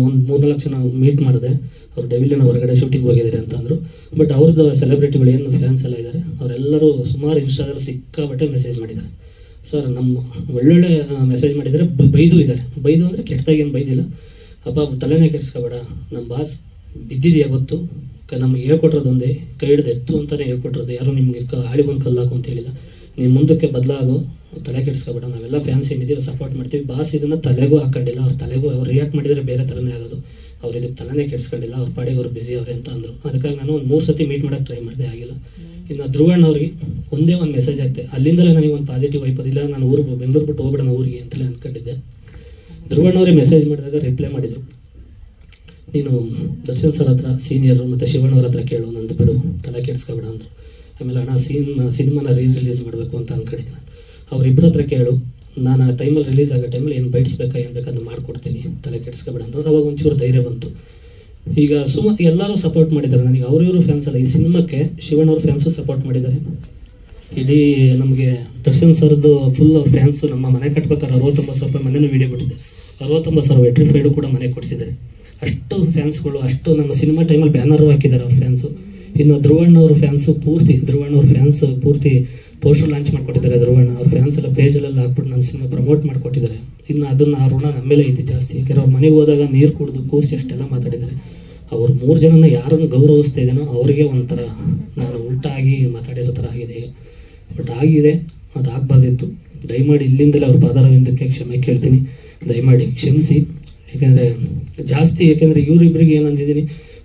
ಒಂದು 3-4 ಜನ ಮೀಟ್ ಮಾಡಿದೆ. ಅವ್ರು ಡೆವಿಲಿನ ಹೊರಗಡೆ ಶೂಟಿಂಗ್ ಹೋಗಿದ್ದಾರೆ ಅಂತ ಅಂದರು. ಬಟ್ ಅವ್ರದ್ದು ಸೆಲೆಬ್ರಿಟಿಗಳು ಏನು ಫ್ಯಾನ್ಸ್ ಎಲ್ಲ ಇದ್ದಾರೆ, ಅವರೆಲ್ಲರೂ ಸುಮಾರು ಇನ್ಸ್ಟಾದಲ್ಲಿ ಸಿಕ್ಕಾಬಟ್ಟೆ ಮೆಸೇಜ್ ಮಾಡಿದ್ದಾರೆ. ಸರ್ ನಮ್ಮ ಒಳ್ಳೊಳ್ಳೆ ಮೆಸೇಜ್ ಮಾಡಿದ್ದಾರೆ, ಬೈದು ಇದ್ದಾರೆ. ಬೈದು ಅಂದರೆ ಕೆಟ್ಟದಾಗಿ ಏನು ಬೈದಿಲ್ಲ. ಅಪ್ಪ ತಲೆನೇ ಕೆಡಿಸ್ಕೋಬೇಡ, ನಮ್ಮ ಬಾಸ್ ಬಿದ್ದಿದೆಯಾ ಗೊತ್ತು, ನಮಗೆ ಹೇಳ್ಕೊಟ್ರೋದು ಒಂದೇ, ಕೈ ಹಿಡಿದು ಎತ್ತು ಅಂತಲೇ ಹೇಳ್ಕೊಟ್ರೋದು. ಯಾರು ನಿಮಗೆ ಹಾಳಿ ಒಂದು ಕಲ್ಲಾಕು ಅಂತ ಹೇಳಿಲ್ಲ. ನೀವು ಮುಂದಕ್ಕೆ ಬದಲಾಗೋ, ತಲೆ ಕೆಡಿಸ್ಕೋಬೇಡ, ನಾವೆಲ್ಲ ಫ್ಯಾನ್ಸ್ ಏನಿದ್ದೀವಿ ಸಪೋರ್ಟ್ ಮಾಡ್ತೀವಿ. ಬಾಸ್ ಇದನ್ನು ತಲೆಗೂ ಹಾಕೊಂಡಿಲ್ಲ, ಅವ್ರು ರಿಯಾಕ್ಟ್ ಮಾಡಿದರೆ ಬೇರೆ ಥರನೇ ಆಗೋದು. ಅವ್ರು ಇದಕ್ಕೆ ತಲೆನೇ ಕೆಡಿಸ್ಕೊಂಡಿಲ್ಲ, ಅವ್ರ ಪಾಡಿಗೆ ಅವ್ರು ಬಿಸಿ ಅವ್ರೆ ಅಂತ ಅಂದರು. ಅದಕ್ಕಾಗಿ ನಾನು ಒಂದು 3 ಸತಿ ಮೀಟ್ ಮಾಡೋಕ್ಕೆ ಟ್ರೈ ಮಾಡಿದೆ, ಆಗಿಲ್ಲ. ಇನ್ನು ಧ್ರುವಣ್ಣ ಅವ್ರಿಗೆ ಒಂದೇ ಒಂದು ಮೆಸೇಜ್ ಆಗ್ತೆ, ಅಲ್ಲಿಂದಲೇ ನನಗೆ ಒಂದು ಪಾಸಿಟಿವ್ ವೈಪದಿಲ್ಲ. ನಾನು ಬೆಂಗಳೂರು ಬಿಟ್ಟು ಹೋಗ್ಬಿಡೋಣ ಊರಿಗೆ ಅಂತಲೇ ಅಂದ್ಕೊಂಡಿದ್ದೆ. ಧ್ರುವಣ್ಣ ಅವರೇ ಮೆಸೇಜ್ ಮಾಡಿದಾಗ ರಿಪ್ಲೈ ಮಾಡಿದರು, ನೀನು ದರ್ಶನ್ ಸರ್ ಹತ್ರ ಸೀನಿಯರು ಮತ್ತು ಶಿವಣ್ಣವ್ರ ಹತ್ರ ಕೇಳು, ನಂದು ಬಿಡು, ತಲೆ ಕೆಡಿಸ್ಕೋಬೇಡ ಅಂದರು. ಆಮೇಲೆ ಅಣ್ಣ ಸಿನಿಮಾನ ರಿಲೀಸ್ ಮಾಡಬೇಕು ಅಂತ ಅಂದ್ಕೊಂಡಿದ್ದೀನಿ. ಅವ್ರಿಬ್ಬರ ಹತ್ರ ಕೇಳು, ನಾನು ಆ ಟೈಮಲ್ಲಿ ರಿಲೀಸ್ ಆಗೋ ಟೈಮಲ್ಲಿ ಏನು ಬೈಟ್ಸ್ ಬೇಕಾ ಏನು ಬೇಕಾದ್ರೂ ಮಾಡಿಕೊಡ್ತೀನಿ, ತಲೆ ಕೆಡಿಸ್ಕೋಬೇಡ ಅಂತ. ಅವಾಗ ಒಂಚೂರು ಧೈರ್ಯ ಬಂತು. ಈಗ ಎಲ್ಲರೂ ಸಪೋರ್ಟ್ ಮಾಡಿದ್ದಾರೆ ನನಗೆ. ಅವ್ರಿವರು ಫ್ಯಾನ್ಸ್ ಅಲ್ಲ, ಈ ಸಿನಿಮಾಕ್ಕೆ ಶಿವಣ್ಣವ್ರ ಫ್ಯಾನ್ಸು ಸಪೋರ್ಟ್ ಮಾಡಿದ್ದಾರೆ. ಇಡೀ ನಮಗೆ ದರ್ಶನ್ ಸರ್ದು ಫುಲ್ ಅವ್ರ ಫ್ಯಾನ್ಸು. ನಮ್ಮ ಮನೆ ಕಟ್ಬೇಕಾದ್ರೆ 69 ರೂಪಾಯಿ ಮನೇನೂ ವೀಡಿಯೋ ಬಿಟ್ಟಿದ್ದೆ. 69,000 ವೆಟ್ರಿಫೈಡು ಕೂಡ ಮನೆ ಕೊಡಿಸಿದ್ದಾರೆ. ಅಷ್ಟು ಫ್ಯಾನ್ಸ್ಗಳು, ಅಷ್ಟು ನಮ್ಮ ಸಿನಿಮಾ ಟೈಮಲ್ಲಿ ಬ್ಯಾನರು ಹಾಕಿದ್ದಾರೆ ಅವ್ರ ಫ್ಯಾನ್ಸು. ಇನ್ನು ಧ್ರುವಣ್ಣವ್ರ ಫ್ಯಾನ್ಸು ಪೂರ್ತಿ ಪೋಸ್ಟರ್ ಲಾಂಚ್ ಮಾಡಿಕೊಟ್ಟಿದ್ದಾರೆ. ಧ್ರುವಣ್ಣ ಅವ್ರ ಫ್ಯಾನ್ಸ್ ಎಲ್ಲ ಪೇಜಲ್ಲೆಲ್ಲ ಹಾಕ್ಬಿಟ್ಟು ನನ್ನ ಸಿನಿಮಾ ಪ್ರಮೋಟ್ ಮಾಡಿಕೊಟ್ಟಿದ್ದಾರೆ. ಇನ್ನು ಅದನ್ನು ಆ ಋಣ ನಮ್ಮ ಮೇಲೆ ಇದೆ ಜಾಸ್ತಿ. ಯಾಕೆಂದ್ರೆ ಅವ್ರ ಮನೆಗೆ ಹೋದಾಗ ನೀರು ಕುಡಿದು ಕೂರಿಸಿ ಅಷ್ಟೆಲ್ಲ ಮಾತಾಡಿದ್ದಾರೆ. ಅವ್ರು 3 ಜನನ ಯಾರನ್ನು ಗೌರವಿಸ್ತಾ ಇದ್ದೇನೋ ಅವರಿಗೆ ಒಂಥರ ನಾನು ಉಲ್ಟಾಗಿ ಮಾತಾಡಿರೋ ಥರ ಆಗಿದೆ ಈಗ. ಬಟ್ ಆಗಿದೆ, ಅದು ಆಗಬಾರ್ದಿತ್ತು. ದಯಮಾಡಿ ಇಲ್ಲಿಂದಲೇ ಅವ್ರ ಪಾದಾರವಿಂದಕ್ಕೆ ಕ್ಷಮೆ ಕೇಳ್ತೀನಿ. ದಯಮಾಡಿ ಕ್ಷಮಿಸಿ. ಯಾಕೆಂದರೆ ಇವರಿಬ್ಬರಿಗೆ ಏನು ಅಂದಿದ್ದೀನಿ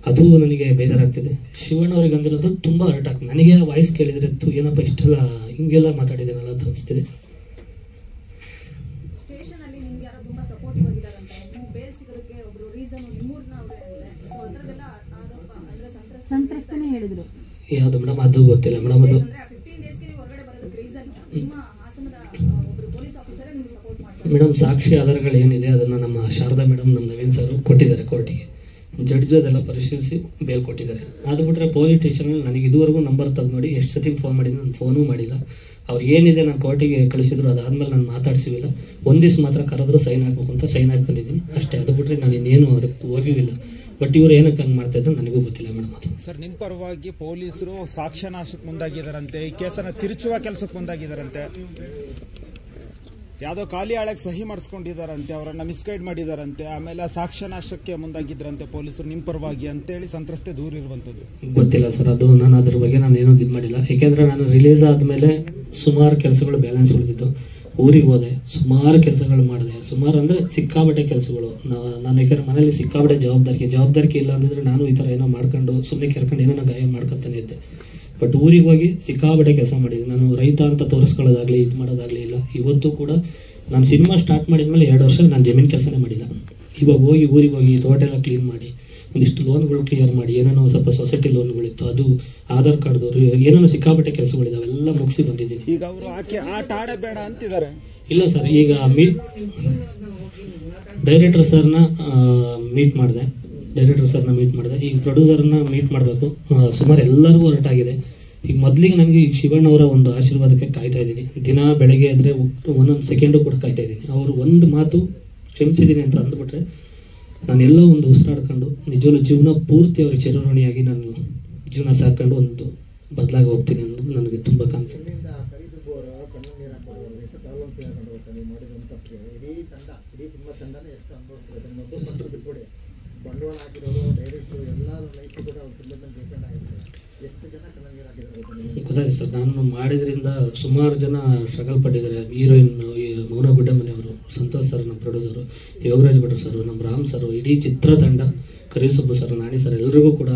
ಅದು ನನಗೆ ಬೇಜಾರಾಗ್ತಿದೆ. ಶಿವಣ್ಣ ಅವ್ರಿಗೆ ಅಂದಿರೋದು ತುಂಬ ಹರ್ಟ್ ಆಗ್ತದೆ. ನನಗೆ ವಾಯ್ಸ್ ಕೇಳಿದರೆ ಏನಪ್ಪ ಇಷ್ಟೆಲ್ಲ ಹಿಂಗೆಲ್ಲ ಮಾತಾಡಿದ್ದೇನಲ್ಲ ಅಂತ ಅನಿಸ್ತಿದೆ. ಸ್ಟೇಷನಲ್ಲಿ ನಿಮ್ಗೆ ಯಾರೋ ತುಂಬಾ ಸಪೋರ್ಟಿವ್ ಆಗಿದ್ದಾರಂತೆ, ನೀವು ಬೇಲ್ ಸಿಗೋದಕ್ಕೆ ಒಬ್ರು ರೀಸನ್ ನಿಮ್ಮೂರ್ನ ಅವರೇ ಅಂದ್ರೆ ಸೊ ಅದರದೆಲ್ಲ ಆರೋಪ ಅಂದ್ರೆ ಸಂತ್ರಸ್ತನೇ ಹೇಳಿದ್ರು. ಯಾವುದು ಮೇಡಮ್ ಅದು ಗೊತ್ತಿಲ್ಲ ಮೇಡಮ್. ಅದು 15 ಡೇಸ್ಗೆ ನೀವು ಹೊರಗಡೆ ಬರೋದಕ್ಕೆ ರೀಸನ್ ನಿಮ್ಮ ಹಾಸನದ ಒಬ್ರು ಪೊಲೀಸ್ ಆಫೀಸರ್ ನಿಮ್ಗೆ ಸಪೋರ್ಟ್ ಮಾಡ್ತಾರೆ. ಮೇಡಮ್ ಸಾಕ್ಷಿ ಆಧಾರಗಳು ಏನಿದೆ ಅದನ್ನು ನಮ್ಮ ಶಾರದಾ ಮೇಡಮ್, ನಮ್ಮ ನವೀನ್ ಸರ್ ಕೊಟ್ಟಿದ್ದಾರೆ ಕೋರ್ಟಿಗೆ. ಜಡ್ಜ್ ಅದೆಲ್ಲ ಪರಿಶೀಲಿಸಿ ಬೇಲ್ ಕೊಟ್ಟಿದ್ದಾರೆ. ಅದು ಬಿಟ್ಟರೆ ಪೊಲೀಸ್ ಸ್ಟೇಷನಲ್ಲಿ ನನಗೆ ಇದುವರೆಗೂ ನಂಬರ್ ತೆಗೆದು ನೋಡಿ ಎಷ್ಟು ಸತಿ ಫೋನ್ ಮಾಡಿದ್ದು, ನಾನು ಫೋನೂ ಮಾಡಿಲ್ಲ. ಅವ್ರು ಏನಿದೆ ನಾನು ಕೋರ್ಟಿಗೆ ಕಳಿಸಿದ್ರು, ಅದಾದಮೇಲೆ ನಾನು ಮಾತಾಡ್ಸಿವಿಲ್ಲ. ಒಂದಿವ್ಸ ಮಾತ್ರ ಕರೆದ್ರು ಸೈನ್ ಹಾಕ್ಬೇಕು ಅಂತ ಸೈನ್ ಹಾಕಿ ಬಂದಿದ್ದೀನಿ ಅಷ್ಟೇ. ಅದು ಬಿಟ್ಟರೆ ನಾನು ಇನ್ನೇನು ಅದಕ್ಕೆ ಹೋಗಿಯೂ ಇಲ್ಲ. ಬಟ್ ಇವ್ರು ಏನಕ್ಕೆ ಹಂಗೆ ಮಾಡ್ತಾ ಇದ್ರು ನನಗೂ ಗೊತ್ತಿಲ್ಲ ಮೇಡಮ್. ಅದು ಸರ್, ನಿಮ್ಮ ಪರವಾಗಿ ಪೊಲೀಸರು ಸಾಕ್ಷ್ಯನಾಶಕ್ಕೆ ಮುಂದಾಗಿದ್ದಾರಂತೆ, ಈ ಕೇಸನ್ನು ತಿರುಚುವ ಕೆಲಸಕ್ಕೆ ಮುಂದಾಗಿದ್ದಾರಂತೆ, ಯಾವುದೋ ಖಾಲಿ ಹಾಳಕ್ಕೆ ಸಹಿ ಮಾಡಿಸ್ಕೊಂಡಿದ್ದಾರಂತೆ, ಅವರನ್ನು ಮಿಸ್ಗೈಡ್ ಮಾಡಿದಾರಂತೆ, ಆಮೇಲೆ ಸಾಕ್ಷ್ಯನಾಶಕ್ಕೆ ಮುಂದಾಗಿದ್ದರಂತೆ ಪೊಲೀಸರು ನಿಮ್ಮ ಪರವಾಗಿ ಅಂತೇಳಿ ಸಂತ್ರಸ್ತೆ ದೂರ ಇರುವಂಥದ್ದು. ಗೊತ್ತಿಲ್ಲ ಸರ್, ಅದು ನಾನು ಅದ್ರ ಬಗ್ಗೆ ನಾನು ಏನೂ ಇದು ಮಾಡಿಲ್ಲ. ಯಾಕೆಂದರೆ ನಾನು ರಿಲೀಸ್ ಆದಮೇಲೆ ಸುಮಾರು ಕೆಲಸಗಳು ಬ್ಯಾಲೆನ್ಸ್ ಉಳಿದಿದ್ದು. ಊರಿಗೆ ಹೋದೆ, ಸುಮಾರು ಕೆಲಸಗಳು ಮಾಡಿದೆ. ಸುಮಾರು ಅಂದರೆ ಸಿಕ್ಕಾಬಟ್ಟೆ ಕೆಲಸಗಳು. ನಾನು ಯಾಕಂದ್ರೆ ಮನೇಲಿ ಸಿಕ್ಕಾಬಟ್ಟೆ ಜವಾಬ್ದಾರಿಕೆ ಇಲ್ಲ ಅಂದಿದ್ರೆ ನಾನು ಈ ಥರ ಏನೋ ಮಾಡ್ಕೊಂಡು ಸುಮ್ಮನೆ ಕೆರ್ಕೊಂಡು ಏನೋ ಗಾಯ ಮಾಡ್ಕೊತಾನೆ ಇದ್ದೆ. ಬಟ್ ಊರಿಗೆ ಹೋಗಿ ಸಿಕ್ಕಾಬಟ್ಟೆ ಕೆಲಸ ಮಾಡಿದ್ದೆ. ನಾನು ರೈತ ಅಂತ ತೋರಿಸ್ಕೊಳ್ಳೋದಾಗಲಿ ಇದು ಮಾಡೋದಾಗಲಿ ಇಲ್ಲ. ಇವತ್ತು ಕೂಡ ನಾನು ಸಿನಿಮಾ ಸ್ಟಾರ್ಟ್ ಮಾಡಿದ್ಮೇಲೆ 2 ವರ್ಷ ನಾನು ಜಮೀನು ಕೆಲಸನೇ ಮಾಡಿಲ್ಲ. ಇವಾಗ ಹೋಗಿ ಊರಿಗೆ ಹೋಗಿ ತೋಟ ಎಲ್ಲ ಕ್ಲೀನ್ ಮಾಡಿ ಒಂದಿಷ್ಟು ಲೋನ್ಗಳು ಕ್ಲಿಯರ್ ಮಾಡಿ, ಏನೇನೋ ಸ್ವಲ್ಪ ಸೊಸೈಟಿ ಲೋನ್ಗಳಿತ್ತು ಅದು, ಆಧಾರ್ ಕಾರ್ಡ್ದವರು ಏನೇನೋ ಸಿಕ್ಕಾಬಟ್ಟೆ ಕೆಲಸಗಳಿದಾವೆ, ಎಲ್ಲ ಮುಗಿಸಿ ಬಂದಿದ್ದೀನಿ. ಈಗ ಅವರು ಆಟ ಆಡಬೇಡ ಅಂತಿದ್ದಾರೆ. ಇಲ್ಲ ಸರ್, ಈಗ ಡೈರೆಕ್ಟರ್ ಸರ್ನ ಮೀಟ್ ಮಾಡಿದೆ. ಈಗ ಪ್ರೊಡ್ಯೂಸರ್ನ ಮೀಟ್ ಮಾಡಬೇಕು. ಸುಮಾರು ಎಲ್ಲರಿಗೂ ಹೊರಟಾಗಿದೆ. ಈಗ ಮೊದಲಿಗೆ ನನಗೆ ಈಗ ಶಿವಣ್ಣ ಅವರ ಒಂದು ಆಶೀರ್ವಾದಕ್ಕೆ ಕಾಯ್ತಾ ಇದ್ದೀನಿ. ದಿನ ಬೆಳಗ್ಗೆ ಆದರೆ ಒಂದೊಂದು ಸೆಕೆಂಡು ಕೂಡ ಕಾಯ್ತಾ ಇದ್ದೀನಿ. ಅವರು ಒಂದು ಮಾತು ಕ್ಷಮಿಸಿದ್ದೀನಿ ಅಂತ ಅಂದ್ಬಿಟ್ರೆ ನಾನೆಲ್ಲೋ ಒಂದು ಉಸಿರಾಡ್ಕೊಂಡು ನಿಜವೂ ಜೀವನ ಪೂರ್ತಿ ಅವ್ರಿಗೆ ಚಿರಋಣಿಯಾಗಿ ನಾನು ಜೀವನ ಸಾಕೊಂಡು ಒಂದು ಬದಲಾಗಿ ಹೋಗ್ತೀನಿ ಅನ್ನೋದು ನನಗೆ ತುಂಬ ಕಾನ್ಫಿಡೆಂಟ್. ಗೊತ್ತಾಯ್ತು ಸರ್, ನಾನು ಮಾಡಿದ್ರಿಂದ ಸುಮಾರು ಜನ ಸ್ಟ್ರಗಲ್ ಪಟ್ಟಿದ್ದಾರೆ. ಹೀರೋಯಿನ್ ಮೌನ ಗುಡ್ಡಮನೆಯವರು, ಸಂತೋಷ್ ಸರ್ ನಮ್ಮ ಪ್ರೊಡ್ಯೂಸರು, ಯೋಗರಾಜ್ ಭಟ್ರು ಸರ್, ನಮ್ಮ ರಾಮ್ ಸರ್, ಇಡೀ ಚಿತ್ರತಂಡ, ಕರಿಸುಬ್ಬು ಸರ್, ನಾಣಿ ಸರ್, ಎಲ್ಲರಿಗೂ ಕೂಡ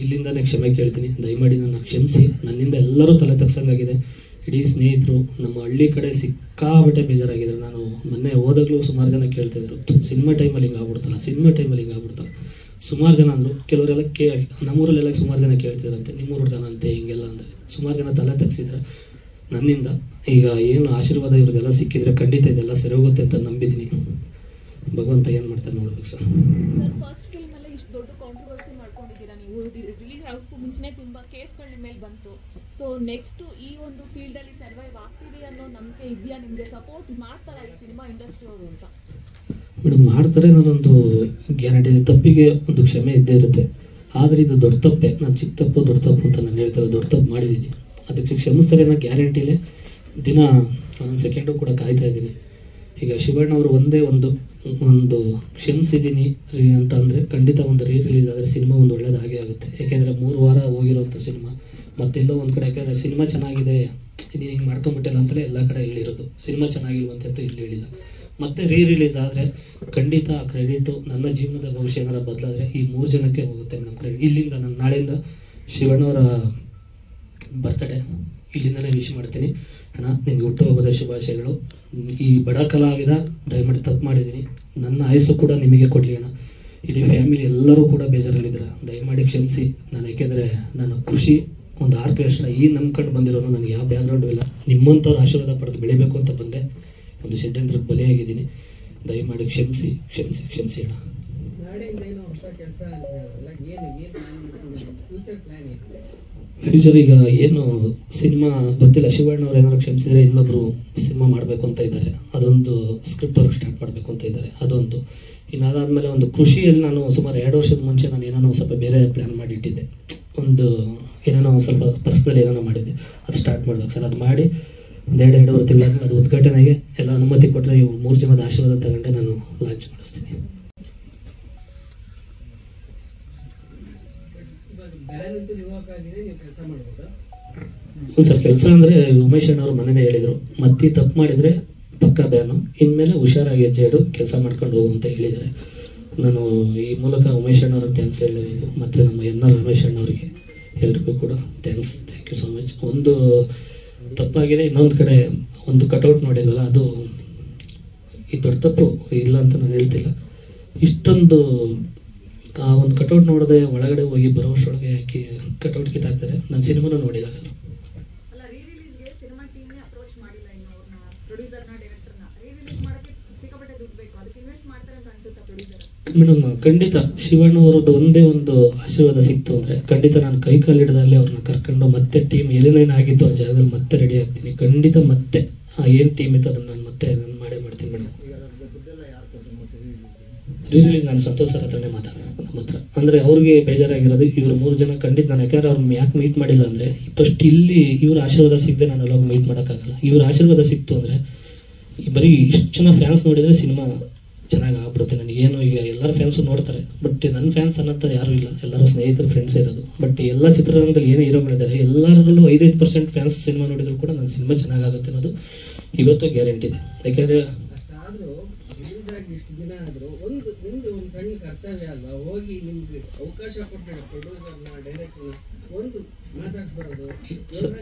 ಇಲ್ಲಿಂದನೇ ಕ್ಷಮೆ ಕೇಳ್ತೀನಿ. ದಯಮಾಡಿ ನನ್ನ ಕ್ಷಮಿಸಿ. ನನ್ನಿಂದ ಎಲ್ಲರೂ ತಲೆ ತಗ್ಸಂಗಾಗಿದೆ. ಇಡೀ ಸ್ನೇಹಿತರು ನಮ್ಮ ಹಳ್ಳಿ ಕಡೆ ಸಿಕ್ಕಾಬಟ್ಟೆ ಬೇಜಾರಾಗಿದ್ದಾರೆ. ನಾನು ಮೊನ್ನೆ ಹೋದಾಗಲೂ ಸುಮಾರು ಜನ ಕೇಳ್ತಿದ್ರು, ಸಿನಿಮಾ ಟೈಮಲ್ಲಿ ಹಿಂಗೆ ಆಗ್ಬಿಡ್ತಲ್ಲ. ಸುಮಾರು ಜನ ಅಂದರು. ಕೆಲವರೆಲ್ಲ ನಮ್ಮೂರಲ್ಲೆಲ್ಲ ಸುಮಾರು ಜನ ಕೇಳ್ತಿದ್ರಂತೆ, ನಿಮ್ಮೂರು ಹುಡುಗನಂತೆ ಹಿಂಗೆಲ್ಲ ಅಂದರೆ ಸುಮಾರು ಜನ ತಲೆ ತಗ್ಸಿದ್ರೆ ನನ್ನಿಂದ. ಈಗ ಏನು ಆಶೀರ್ವಾದ ಇವ್ರಿಗೆಲ್ಲ ಸಿಕ್ಕಿದ್ರೆ ಖಂಡಿತ ಇದೆಲ್ಲ ಸರಿ ಹೋಗುತ್ತೆ ಅಂತ ನಂಬಿದ್ದೀನಿ. ಭಗವಂತ ಏನು ಮಾಡ್ತಾರೆ ನೋಡ್ಬೇಕು ಸರ್. ಫಸ್ಟ್ ಫಿಲ್ಮ್ ಅಲ್ಲೇ ಇಷ್ಟು ದೊಡ್ಡ ಕಾಂಟ್ರವರ್ಸಿ ಮಾಡ್ಕೊಂಡಿದ್ದೀರಾ ನೀವು. ರಿಲೀಸ್ ಆಗೋಕ್ಕೂ ಮುಂಚೆನೇ ತುಂಬ ಕೇಸ್ಗಳ ಮೇಲೆ ಬಂತು. ಸೊ ನೆಕ್ಸ್ಟ್ ಈ ಒಂದು ಫೀಲ್ಡಲ್ಲಿ ಸರ್ವೈವ್ ಆಗ್ತೀವಿ ಅನ್ನೋ ನಂಬಿಕೆ ಇದೆಯಾ ನಿಮಗೆ? ಸಪೋರ್ಟ್ ಮಾಡ್ತಾರಾ ಈ ಸಿನಿಮಾ ಇಂಡಸ್ಟ್ರಿ ಅವರು ಅಂತ? ಮೇಡಮ್, ಮಾಡ್ತಾರೆ ಅನ್ನೋದೊಂದು ಗ್ಯಾರಂಟಿ ಇದೆ. ತಪ್ಪಿಗೆ ಒಂದು ಕ್ಷಮೆ ಇದ್ದೇ ಇರುತ್ತೆ. ಆದರೆ ಇದು ದೊಡ್ಡ ತಪ್ಪೆ. ನಾನು ಚಿಕ್ಕ ತಪ್ಪು ದೊಡ್ಡ ತಪ್ಪು ಅಂತ ನಾನು ಹೇಳ್ತಾರೆ. ದೊಡ್ಡ ತಪ್ಪು ಮಾಡಿದ್ದೀನಿ, ಅದಕ್ಕೆ ಕ್ಷಮಿಸ್ತಾರೆ ಅನ್ನೋ ಗ್ಯಾರಂಟಿಲೇ ದಿನ ಒಂದೊಂದು ಸೆಕೆಂಡು ಕೂಡ ಕಾಯ್ತಾ ಇದ್ದೀನಿ. ಈಗ ಶಿವಣ್ಣ ಅವರು ಒಂದೇ ಒಂದು ಕ್ಷಮಿಸಿದ್ದೀನಿ ಅಂತ ಅಂದರೆ ಖಂಡಿತ ಒಂದು ರಿಲೀಸ್ ಆದರೆ ಸಿನಿಮಾ ಒಂದು ಒಳ್ಳೇದು ಹಾಗೆ ಆಗುತ್ತೆ. ಯಾಕೆಂದರೆ 3 ವಾರ ಹೋಗಿರೋಂಥ ಸಿನಿಮಾ ಮತ್ತೆಲ್ಲೋ ಒಂದು ಕಡೆ, ಯಾಕೆಂದರೆ ಸಿನಿಮಾ ಚೆನ್ನಾಗಿದೆ ನೀನು ಹಿಂಗೆ ಮಾಡ್ಕೊಂಬಿಟ್ಟಿಲ್ಲ ಅಂತಲೇ ಎಲ್ಲ ಕಡೆ ಹೇಳಿರೋದು. ಸಿನಿಮಾ ಚೆನ್ನಾಗಿಲ್ವಂತಂತೂ ಇಲ್ಲಿ ಹೇಳಿಲ್ಲ. ಮತ್ತೆ ರಿಲೀಸ್ ಆದರೆ ಖಂಡಿತ ಆ ಕ್ರೆಡಿಟು ನನ್ನ ಜೀವನದ ಭವಿಷ್ಯ ಏನಾರ ಬದಲಾದರೆ ಈ 3 ಜನಕ್ಕೆ ಹೋಗುತ್ತೆ ಮೇಡಮ್ ಕ್ರೆಡಿಟ್. ಇಲ್ಲಿಂದ ನಾನು ನಾಳೆಯಿಂದ ಶಿವಣ್ಣವರ ಬರ್ತ್ಡೇ ಇಲ್ಲಿಂದಲೇ ವಿಶ್ ಮಾಡ್ತೀನಿ. ಅಣ್ಣ, ನಿಮ್ಗೆ ಹುಟ್ಟುಹಬ್ಬದ ಶುಭಾಶಯಗಳು. ಈ ಬಡ ಕಲಾವಿದ ದಯಮಾಡಿ ತಪ್ಪು ಮಾಡಿದ್ದೀನಿ, ನನ್ನ ಆಯಸ್ಸು ಕೂಡ ನಿಮಗೆ ಕೊಡಲಿ ಅಣ್ಣ. ಇಡೀ ಫ್ಯಾಮಿಲಿ ಎಲ್ಲರೂ ಕೂಡ ಬೇಜಾರಲ್ಲಿದ್ದಾರೆ, ದಯಮಾಡಿ ಕ್ಷಮಿಸಿ. ನಾನು ಯಾಕೆಂದರೆ ನಾನು ಕೃಷಿ ಒಂದು ಆರ್ಕೆಸ್ಟ್ರಾ ಈ ನಂಬ್ಕೊಂಡು ಬಂದಿರೋನು, ನನಗೆ ಯಾವ ಬ್ಯಾಕ್ಗ್ರೌಂಡು ಇಲ್ಲ. ನಿಮ್ಮಂಥವ್ರು ಆಶೀರ್ವಾದ ಪಡೆದು ಬೆಳಿಬೇಕು ಅಂತ ಬಂದೆ. ಒಂದು ಷಡ್ಯಂತ್ರಕ್ಕೆ ಬಲಿಯಾಗಿದ್ದೀನಿ. ದಯಮಾಡಿ ಕ್ಷಮಿಸಿ ಅಣ್ಣ. ಫ್ಯೂಚರ್ ಈಗ ಏನು ಸಿನಿಮಾ ಗೊತ್ತಿಲ್ಲ, ಶಿವಣ್ಣ ಅವ್ರು ಏನಾದ್ರು ಕ್ಷಮಿಸಿದ್ರೆ ಇನ್ನೊಬ್ರು ಸಿನಿಮಾ ಮಾಡಬೇಕು ಅಂತ ಇದ್ದಾರೆ, ಅದೊಂದು ಸ್ಕ್ರಿಪ್ಟ್ ವರ್ಕ್ ಸ್ಟಾರ್ಟ್ ಮಾಡಬೇಕು ಅಂತ ಇದ್ದಾರೆ, ಅದೊಂದು. ಇನ್ನು ಅದಾದಮೇಲೆ ಒಂದು ಕೃಷಿಯಲ್ಲಿ ನಾನು ಸುಮಾರು 2 ವರ್ಷದ ಮುಂಚೆ ನಾನು ಏನೋ ಸ್ವಲ್ಪ ಬೇರೆ ಪ್ಲ್ಯಾನ್ ಮಾಡಿಟ್ಟಿದ್ದೆ, ಒಂದು ಏನೇನೋ ಸ್ವಲ್ಪ ಪರ್ಸ್ನಲ್ ಏನೇನೋ ಮಾಡಿದ್ದೆ, ಅದು ಸ್ಟಾರ್ಟ್ ಮಾಡ್ಬೇಕು ಸರ್. ಅದು ಮಾಡಿ ಒಂದು 2-2.5 ತಿಂಗಳಾದ್ಮೇಲೆ ಅದು ಉದ್ಘಾಟನೆಗೆ ಎಲ್ಲ ಅನುಮತಿ ಕೊಟ್ಟರೆ ಇವು 3 ಜನದ ಆಶೀರ್ವಾದ ತಗೊಂಡೆ ನಾನು ಲಾಂಚ್ ಮಾಡಿಸ್ತೀನಿ. ಹ್ಞೂ ಸರ್, ಕೆಲಸ ಅಂದರೆ ಉಮೇಶ್ ಅಣ್ಣ ಅವರು ಮನೇನೆ ಹೇಳಿದರು, ಮತ್ತೆ ತಪ್ಪು ಮಾಡಿದರೆ ಪಕ್ಕ ಬ್ಯಾನು, ಇನ್ಮೇಲೆ ಹುಷಾರಾಗಿ ಹೆಜ್ಜೆ ಇಡು, ಕೆಲಸ ಮಾಡ್ಕೊಂಡು ಹೋಗು ಅಂತ ಹೇಳಿದ್ದಾರೆ. ನಾನು ಈ ಮೂಲಕ ಉಮೇಶ್ ಅಣ್ಣವ್ರಿಗೆ ಥ್ಯಾಂಕ್ಸ್ ಹೇಳಬೇಕು, ಮತ್ತು ನಮ್ಮ ಎನ್.ಆರ್. ರಮೇಶ್ ಅಣ್ಣವರಿಗೆ ಎಲ್ರಿಗೂ ಕೂಡ ಥ್ಯಾಂಕ್ ಯು ಸೋ ಮಚ್. ಒಂದು ತಪ್ಪಾಗಿದೆ, ಇನ್ನೊಂದು ಕಡೆ ಒಂದು ಕಟೌಟ್ ನೋಡಿದ್ವಲ್ಲ, ಅದು ಈ ದೊಡ್ಡ ತಪ್ಪು ಇಲ್ಲ ಅಂತ ನಾನು ಹೇಳ್ತಿಲ್ಲ. ಇಷ್ಟೊಂದು ಆ ಒಂದು ಕಟೌಟ್ ನೋಡದೆ ಒಳಗಡೆ ಹೋಗಿ ಬರೋಷ್ಟೊಳಗೆ ಕಟೌಟ್ ಕಿತ್ತಾಕ್ತಾರೆ. ನಾನು ಸಿನಿಮಾನೂ ನೋಡಿಲ್ಲ ಸರ್. ಅಲ್ಲ, ರೀ ರಿಲೀಸ್ಗೆ ಸಿನಿಮಾ ಟೀಮ್ನೇ ಅಪ್ರೋಚ್ ಮಾಡಿಲ್ಲ ಇನ್ನು ಅವ್ರನ್ನ, ಪ್ರೊಡ್ಯೂಸರ್ನ, ಡೈರೆಕ್ಟರ್ನ. ರೀ ರಿಲೀಸ್ ಮಾಡೋಕ್ಕೆ ಸಿಕ್ಕಾಪಟ್ಟೆ ದುಡ್ಡು ಬೇಕು, ಅದಕ್ಕೆ ಇನ್ವೆಸ್ಟ್ ಮಾಡ್ತಾರೆ ಅಂತ ಅನ್ಸುತ್ತಾ ಪ್ರೊಡ್ಯೂಸರ್? ಮೇಡಮ್, ಖಂಡಿತ ಶಿವಣ್ಣ ಅವರದ್ದು ಒಂದೇ ಒಂದು ಆಶೀರ್ವಾದ ಸಿಕ್ತು ಅಂದರೆ ಖಂಡಿತ ನಾನು ಕೈ ಕಾಲು ಹಿಡಿದಲ್ಲಿ ಅವ್ರನ್ನ ಕರ್ಕೊಂಡು ಮತ್ತೆ ಟೀಮ್ ಏನೇನೇನು ಆಗಿತ್ತು ಆ ಜಾಗದಲ್ಲಿ ಮತ್ತೆ ರೆಡಿ ಆಗ್ತೀನಿ. ಖಂಡಿತ ಮತ್ತೆ ಏನು ಟೀಮ್ ಇತ್ತು ಅದನ್ನು ನಾನು ಮತ್ತೆ ಮಾಡೇ ಮಾಡ್ತೀನಿ ಮೇಡಮ್. ರೀ ರಿಲೀಸ್ ನಾನು ಸಂತೋಷ್ ಸರ್ ಹತ್ರನೇ ಮಾತಾಡೋಣ ನಮ್ಮ ಹತ್ರ. ಅಂದರೆ ಅವ್ರಿಗೆ ಬೇಜಾರಾಗಿರೋದು ಇವರು 3 ಜನ ಖಂಡಿತ ನಾನು, ಯಾಕಂದ್ರೆ ಅವ್ರನ್ನ ಯಾಕೆ ಮೀಟ್ ಮಾಡಿಲ್ಲ ಅಂದರೆ ಫಸ್ಟ್ ಇಲ್ಲಿ ಇವ್ರ ಆಶೀರ್ವಾದ ಸಿಗದೆ ನಾನು ಅಲ್ಲೋಗಿ ಮೀಟ್ ಮಾಡೋಕ್ಕಾಗಲ್ಲ. ಇವ್ರ ಆಶೀರ್ವಾದ ಸಿಕ್ತು ಅಂದರೆ ಬರೀ ಇಷ್ಟು ಜನ ಫ್ಯಾನ್ಸ್ ನೋಡಿದರೆ ಸಿನಿಮಾ ಚೆನ್ನಾಗಿ ಆಗ್ಬಿಡುತ್ತೆ. ನನಗೇನು ಈಗ ಎಲ್ಲರ ಫ್ಯಾನ್ಸು ನೋಡ್ತಾರೆ, ಬಟ್ ನನ್ನ ಫ್ಯಾನ್ಸ್ ಅನ್ನೋದು ಯಾರೂ ಇಲ್ಲ, ಎಲ್ಲರೂ ಸ್ನೇಹಿತರು ಫ್ರೆಂಡ್ಸೇ ಇರೋದು. ಬಟ್ ಎಲ್ಲ ಚಿತ್ರರಂಗದಲ್ಲಿ ಏನೇ ಹೀರೋಗಳಿದ್ದಾರೆ ಎಲ್ಲರಲ್ಲೂ 5% ಫ್ಯಾನ್ಸ್ ಸಿನಿಮಾ ನೋಡಿದ್ರು ಕೂಡ ನನ್ನ ಸಿನಿಮಾ ಚೆನ್ನಾಗಾಗುತ್ತೆ ಅನ್ನೋದು ಇವತ್ತು ಗ್ಯಾರಂಟಿ ಇದೆ. ಯಾಕೆಂದರೆ ಅಷ್ಟಾದರೂ ರಿಲೀಸ್ ಆಗಿ ಇಷ್ಟು ದಿನ ಆದರೂ ಒಂದು ಸಣ್ಣ ಕರ್ತವ್ಯ ಅಲ್ವಾ, ಹೋಗಿ ನಿಮ್ಗೆ ಅವಕಾಶ ಕೊಟ್ಟರೆ ಪ್ರೊಡ್ಯೂಸರ್ನ, ಡೈರೆಕ್ಟರ್ನ ಒಂದು ಮಾತಾಡಿಸ್ಬಾರ್ದು.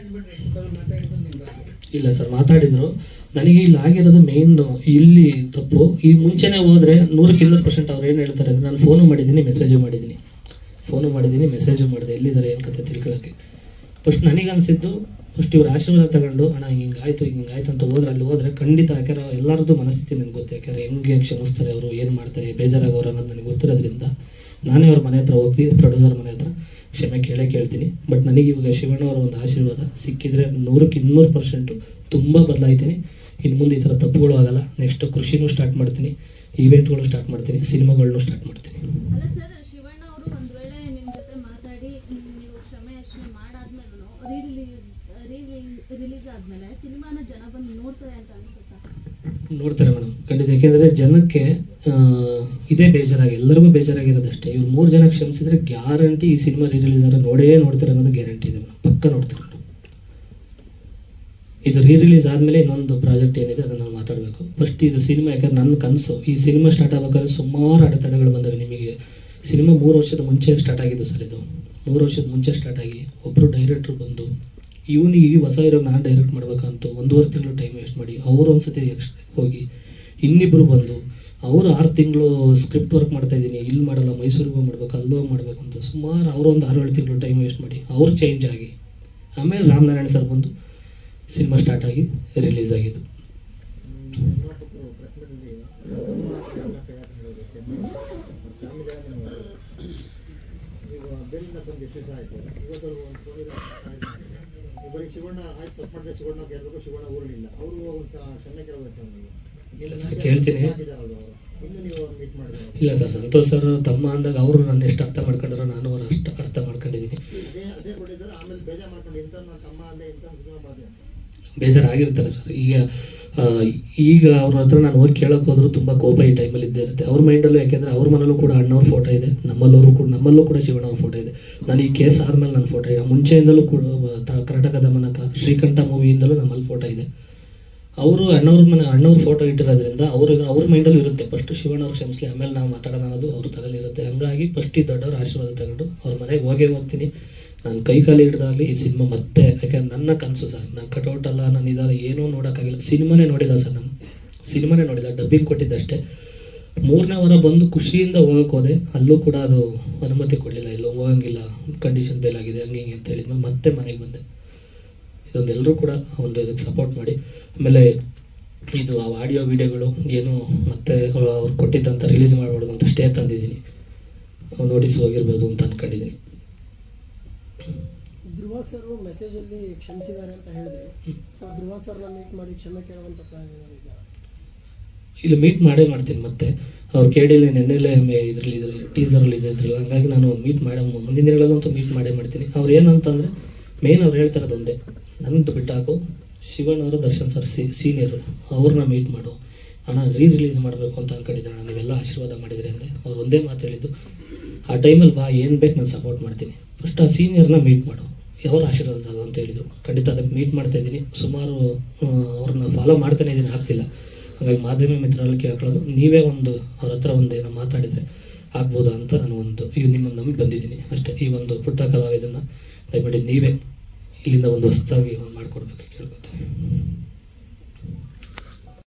ಮಾತಾಡಿದ್ರು ನಿಮ್ಮ ಬಗ್ಗೆ ಇಲ್ಲ ಸರ್, ಮಾತಾಡಿದ್ರು. ನನಗೆ ಇಲ್ಲಿ ಆಗಿರೋದು ಮೇನ್ ಇಲ್ಲಿ ತಪ್ಪು. ಈ ಮುಂಚೆನೇ ಹೋದರೆ 100% ಅವ್ರು ಏನು ಹೇಳ್ತಾರೆ ಅಂದರೆ, ನಾನು ಫೋನು ಮಾಡಿದ್ದೀನಿ, ಮೆಸೇಜು ಮಾಡಿದೆ, ಎಲ್ಲಿದ್ದಾರೆ ಏನು ಕತೆ ತಿಳ್ಕೊಳ್ಳೋಕ್ಕೆ. ಫಸ್ಟ್ ನನಗೆ ಅನಿಸಿದ್ದು, ಫಸ್ಟ್ ಇವ್ರ ಆಶೀರ್ವಾದ ತಗೊಂಡು ಅಣ್ಣ ಹಿಂಗಾಯ್ತು ಅಂತ ಅಲ್ಲಿ ಹೋದ್ರೆ ಖಂಡಿತ, ಯಾಕಂದ್ರೆ ಎಲ್ಲರದ್ದು ಮನಸ್ಥಿತಿ ನನಗೆ ಗೊತ್ತು, ಯಾಕಂದ್ರೆ ಹೆಂಗೆ ಕ್ಷಮಿಸ್ತಾರೆ ಅವರು, ಏನು ಮಾಡ್ತಾರೆ, ಬೇಜಾರಾಗೋರು ಅನ್ನೋದು ನನಗೆ ಗೊತ್ತಿರೋದ್ರಿಂದ ನಾನೇ ಅವ್ರ ಮನೆ ಹತ್ರ ಹೋಗಿ ಪ್ರೊಡ್ಯೂಸರ್ ಮನೆ ಹತ್ರ ಕ್ಷಮೆ ಕೇಳ್ತೀನಿ. ಬಟ್ ನನಗೆ ಇವಾಗ ಶಿವಣ್ಣ ಅವರ ಒಂದು ಆಶೀರ್ವಾದ ಸಿಕ್ಕಿದ್ರೆ 100% ತುಂಬ ಬದಲಾಯ್ತೀನಿ. ಇನ್ನು ಮುಂದೆ ಈ ಥರ ತಪ್ಪುಗಳು ಆಗಲ್ಲ. ನೆಕ್ಸ್ಟ್ ಕೃಷಿನೂ ಸ್ಟಾರ್ಟ್ ಮಾಡ್ತೀನಿ, ಈವೆಂಟ್ಗಳು ಸ್ಟಾರ್ಟ್ ಮಾಡ್ತೀನಿ, ಸಿನಿಮಾಗಳನ್ನೂ ಸ್ಟಾರ್ಟ್ ಮಾಡ್ತೀನಿ. ಅಲ್ಲ ಸರ್, ಶಿವಣ್ಣ ಅವರು ಒಂದು ವೇಳೆ ನಿಮ್ಮ ಜೊತೆ ಮಾತಾಡಿ ನೀವು ಕ್ಷಮೆ ಮಾಡಾದ್ಮೇಲೂ ರಿಲೀಸ್ ಆದ್ಮೇಲೆ ಸಿನಿಮಾನ ಜನ ಬಂದು ನೋಡ್ತಾರೆ ಅಂತ ಅನ್ಸುತ್ತಾ? ನೋಡ್ತಾರೆ ಮೇಡಮ್, ಖಂಡಿತ. ಯಾಕೆಂದರೆ ಜನಕ್ಕೆ ಇದೇ ಬೇಜಾರಾಗಿ, ಎಲ್ಲರಿಗೂ ಬೇಜಾರಾಗಿರೋದಷ್ಟೇ. ಇವ್ರು 3 ಜನ ಕ್ಷಮಿಸಿದ್ರೆ ಗ್ಯಾರಂಟಿ ಈ ಸಿನಿಮಾ ರಿಲೀಸ್ ಆದ್ರೆ ನೋಡ್ತಾರೆ ಅನ್ನೋದು ಗ್ಯಾರಂಟಿ ಇದೆ ಮೇಡಮ್, ಪಕ್ಕ ನೋಡ್ತಾರೆ ಮೇಡಮ್. ಇದು ರಿಲೀಸ್ ಆದಮೇಲೆ ಇನ್ನೊಂದು ಪ್ರಾಜೆಕ್ಟ್ ಏನಿದೆ ಅದನ್ನು ನಾವು ಮಾತಾಡಬೇಕು. ಫಸ್ಟ್ ಇದು ಸಿನಿಮಾ, ಯಾಕಂದ್ರೆ ನನ್ನ ಕನಸು ಈ ಸಿನಿಮಾ ಸ್ಟಾರ್ಟ್ ಆಗ್ಬೇಕಾದ್ರೆ ಸುಮಾರು ಅಡೆತಡೆಗಳು ಬಂದವೆ. ನಿಮಗೆ ಸಿನಿಮಾ 3 ವರ್ಷದ ಮುಂಚೆ ಸ್ಟಾರ್ಟ್ ಆಗಿದ್ದು ಸರ್. ಇದು 3 ವರ್ಷದ ಮುಂಚೆ ಸ್ಟಾರ್ಟ್ ಆಗಿ ಒಬ್ಬರು ಡೈರೆಕ್ಟ್ರು ಬಂದು ಇವನಿಗೆ ಹೊಸ ಹೀರೋ ನಾನು ಡೈರೆಕ್ಟ್ ಮಾಡ್ಬೇಕಂತ 1.5 ತಿಂಗಳು ಟೈಮ್ ವೇಸ್ಟ್ ಮಾಡಿ, ಅವರು ಒಂದ್ಸತಿ ಹೋಗಿ ಇನ್ನಿಬ್ಬರು ಬಂದು ಅವರು 6 ತಿಂಗಳು ಸ್ಕ್ರಿಪ್ಟ್ ವರ್ಕ್ ಮಾಡ್ತಾ ಇದ್ದೀನಿ, ಇಲ್ಲಿ ಮಾಡಲ್ಲ, ಮೈಸೂರಿಗೆ ಮಾಡ್ಬೇಕು, ಅಲ್ಲೋಗಿ ಮಾಡ್ಬೇಕು ಅಂತ ಸುಮಾರು ಅವರು ಒಂದು 6-7 ತಿಂಗಳು ಟೈಮ್ ವೇಸ್ಟ್ ಮಾಡಿ ಅವ್ರು ಚೇಂಜ್ ಆಗಿ ಆಮೇಲೆ ರಾಮನಾರಾಯಣ ಸರ್ ಬಂದು ಸಿನಿಮಾ ಸ್ಟಾರ್ಟ್ ಆಗಿ ರಿಲೀಸ್ ಆಗಿದ್ದು. ಶಿವಣ್ಣ ಆಯ್ತು, ತಪ್ಪು ಮಾಡಿದ್ರೆ ಶಿವಣ್ಣ ಗೆಲ್ಲಬೇಕು, ಶಿವಣ್ಣ ಊರಲಿಲ್ಲ, ಅವರು ಚೆನ್ನಾಗಿ ಕೇಳಬೇಕು. ಇಲ್ಲ ಸರ್, ಕೇಳ್ತೀನಿ. ಇನ್ನು ನೀವು ಮೀಟ್ ಮಾಡಿದ್ರೆ ಇಲ್ಲ ಸರ್, ಸಂತೋಷ್ ಸರ್ ತಮ್ಮ ಅಂದಾಗ ಅವರು ನನ್ನ ಎಷ್ಟು ಅರ್ಥ ಮಾಡ್ಕೊಂಡ್ರೋ ನಾನು ಅವ್ರು ಅಷ್ಟು ಅರ್ಥ ಮಾಡ್ಕೊಂಡಿದ್ದೀನಿ. ಅದೇ ಕೊಟ್ಟಿದ್ದಾರೆ, ಆಮೇಲೆ ಬೇಜಾರು ಮಾಡ್ಕೊಂಡು ಇಂಥ ತಮ್ಮ ಅಂದೆ ಇಂಥ ಮಾಡಿದೆ ಬೇಜಾರಾಗಿರ್ತಾರೆ ಸರ್. ಈಗ ಅವ್ರ ಹತ್ರ ನಾನು ಹೋಗಿ ಕೇಳೋಕೆ ಹೋದ್ರು ತುಂಬ ಕೋಪ ಈ ಟೈಮಲ್ಲಿ ಇದ್ದೇ ಇರುತ್ತೆ ಅವ್ರ ಮೈಂಡಲ್ಲೂ. ಯಾಕೆಂದರೆ ಅವ್ರ ಮನೇಲೂ ಕೂಡ ಅಣ್ಣವ್ರ ಫೋಟೋ ಇದೆ, ನಮ್ಮಲ್ಲೂ ಕೂಡ ಶಿವಣ್ಣ ಅವ್ರ ಫೋಟೋ ಇದೆ. ನಾನು ಈ ಕೇಸ್ ಆದಮೇಲೆ ನನ್ನ ಫೋಟೋ ಇದೆ, ಮುಂಚೆಯಿಂದಲೂ ಕೂಡ ಕರ್ನಾಟಕ ದಮನಕ ಶ್ರೀಕಂಠ ಮೂವಿಯಿಂದಲೂ ನಮ್ಮಲ್ಲಿ ಫೋಟೋ ಇದೆ. ಅವರು ಅಣ್ಣವ್ರ ಫೋಟೋ ಇಟ್ಟಿರೋದ್ರಿಂದ ಅವ್ರ ಮೈಂಡಲ್ಲೂ ಇರುತ್ತೆ, ಫಸ್ಟ್ ಶಿವಣ್ಣ ಅವ್ರು ಕ್ಷಮಿಸ್ಲಿ ಆಮೇಲೆ ನಾವು ಮಾತಾಡೋಣ ಅನ್ನೋದು ಅವ್ರ ತಲೆಯಲ್ಲಿ ಇರುತ್ತೆ. ಹಂಗಾಗಿ ಫಸ್ಟ್ ಈ ದೊಡ್ಡವ್ರ ಆಶೀರ್ವಾದ ತಗೊಂಡು ಅವ್ರ ಮನೆಗೆ ಹೋಗ್ತೀನಿ. ನಾನು ಕೈ ಕಾಲು ಹಿಡ್ದಾಗಲಿ ಈ ಸಿನಿಮಾ ಮತ್ತೆ, ಯಾಕೆಂದ್ರೆ ನನ್ನ ಕನಸು ಸರ್, ನಾನು ಕಟೌಟ್ ಅಲ್ಲ, ನಾನು ಇದಲ್ಲ ಏನೂ ನೋಡೋಕ್ಕಾಗಿಲ್ಲ. ಸಿನಿಮಾನೇ ನೋಡಿಲ್ಲ ಸರ್, ನಾನು ಸಿನಿಮಾನೇ ನೋಡಿಲ್ಲ, ಡಬ್ಬಿಂಗ್ ಕೊಟ್ಟಿದ್ದಷ್ಟೇ. 3ನೇ ವಾರ ಬಂದು ಖುಷಿಯಿಂದ ಹೋಗೋಕೆ ಹೋದೆ, ಅಲ್ಲೂ ಕೂಡ ಅದು ಅನುಮತಿ ಕೊಡಲಿಲ್ಲ, ಇಲ್ಲ ಹೋಗಂಗಿಲ್ಲ, ಕಂಡೀಷನ್ ಬೇಲ್ ಆಗಿದೆ ಹಂಗೆ ಹಿಂಗೆ ಅಂತ ಹೇಳಿದ್ಮೇಲೆ ಮತ್ತೆ ಮನೆಗೆ ಬಂದೆ. ಇದೊಂದು ಎಲ್ಲರೂ ಕೂಡ ಒಂದು ಇದಕ್ಕೆ ಸಪೋರ್ಟ್ ಮಾಡಿ. ಆಮೇಲೆ ಇದು ಆ ಆಡಿಯೋ ವಿಡಿಯೋಗಳು ಏನು ಮತ್ತೆ ಅವ್ರು ಕೊಟ್ಟಿದ್ದಂಥ ರಿಲೀಸ್ ಮಾಡಬಾರ್ದು ಅಂತ ಸ್ಟೇ ತಂದಿದ್ದೀನಿ, ನೋಟಿಸ್ ಹೋಗಿರ್ಬೋದು ಅಂತ ಅಂದ್ಕೊಂಡಿದ್ದೀನಿ. ಧ್ರುವ ಧ್ರುವ ಸರ್ ಮೆಸೇಜಲ್ಲಿ ಕ್ಷಮಿಸಿದ್ದಾರೆ ಅಂತ ಹೇಳಿದ್ರೆ, ಸೊ ಧ್ರುವ ಸರ್ನ ಮೀಟ್ ಮಾಡಿ ಕ್ಷಮೆ ಕೇಳುವಂಥ ಪ್ಲಾನ್ ಏನಾದ್ರು ಇಲ್ಲಿ ಮೀಟ್ ಮಾಡ್ತೀನಿ ಮತ್ತೆ ಅವ್ರು ಕೇಳಿಲ್ಲ ನೆನ್ನೆಲೆ ಇದರಲ್ಲಿ ಟೀಸರಲ್ಲಿ ಇದ್ರಲ್ಲ, ಹಂಗಾಗಿ ನಾನು ಮೀಟ್ ಮಾಡಿ ಮುಂದಿನ ದಿನಗಳಲ್ಲಂತೂ ಮೀಟ್ ಮಾಡ್ತೀನಿ. ಅವ್ರು ಏನಂತಂದರೆ ಮೇನ್ ಅವ್ರು ಹೇಳ್ತಾರದು ಒಂದೇ, ನನ್ನದು ಬಿಟ್ಟಾಕು, ಶಿವಣ್ಣ ಅವರು ದರ್ಶನ್ ಸರ್ ಸೀನಿಯರು, ಅವ್ರನ್ನ ಮೀಟ್ ಮಾಡು ಅಣ್ಣ, ರಿಲೀಸ್ ಮಾಡಬೇಕು ಅಂತ ಅನ್ಕೊಂಡಿದ್ದಾನೆ, ನೀವೆಲ್ಲ ಆಶೀರ್ವಾದ ಮಾಡಿದ್ರಿ ಅಂದೆ. ಅವ್ರು ಒಂದೇ ಮಾತು ಹೇಳಿದ್ದು, ಆ ಟೈಮಲ್ಲಿ ಬಾ, ಏನು ಬೇಕು ನಾನು ಸಪೋರ್ಟ್ ಮಾಡ್ತೀನಿ, ಫಸ್ಟ್ ಆ ಸೀನಿಯರ್ನ ಮೀಟ್ ಮಾಡು, ಅವ್ರ ಆಶೀರ್ವಾದ ಅಲ್ಲ ಅಂತ ಹೇಳಿದರು. ಖಂಡಿತ ಅದಕ್ಕೆ ಮೀಟ್ ಮಾಡ್ತಾ ಇದ್ದೀನಿ. ಸುಮಾರು ಅವ್ರನ್ನ ಫಾಲೋ ಮಾಡ್ತಾನೆ ಇದ್ದೀನಿ, ಆಗ್ತಿಲ್ಲ. ಹಾಗಾಗಿ ಮಾಧ್ಯಮ ಮಿತ್ರರಲ್ಲಿ ಕೇಳ್ಕೊಳ್ಳೋದು, ನೀವೇ ಒಂದು ಅವ್ರ ಹತ್ರ ಒಂದು ಏನೋ ಮಾತಾಡಿದರೆ ಆಗ್ಬೋದಾ ಅಂತ ನಾನು ನಿಮ್ಮನ್ನು ನಂಬಿ ಬಂದಿದ್ದೀನಿ ಅಷ್ಟೇ. ಈ ಒಂದು ಪುಟ್ಟ ಕಲಾವಿದನ್ನು ದಯಮಾಡಿ ನೀವೇ ಇಲ್ಲಿಂದ ಒಂದು ಹೊಸದಾಗಿ ಮಾಡಿಕೊಡ್ಬೇಕು ಕೇಳ್ಕೊತೀನಿ.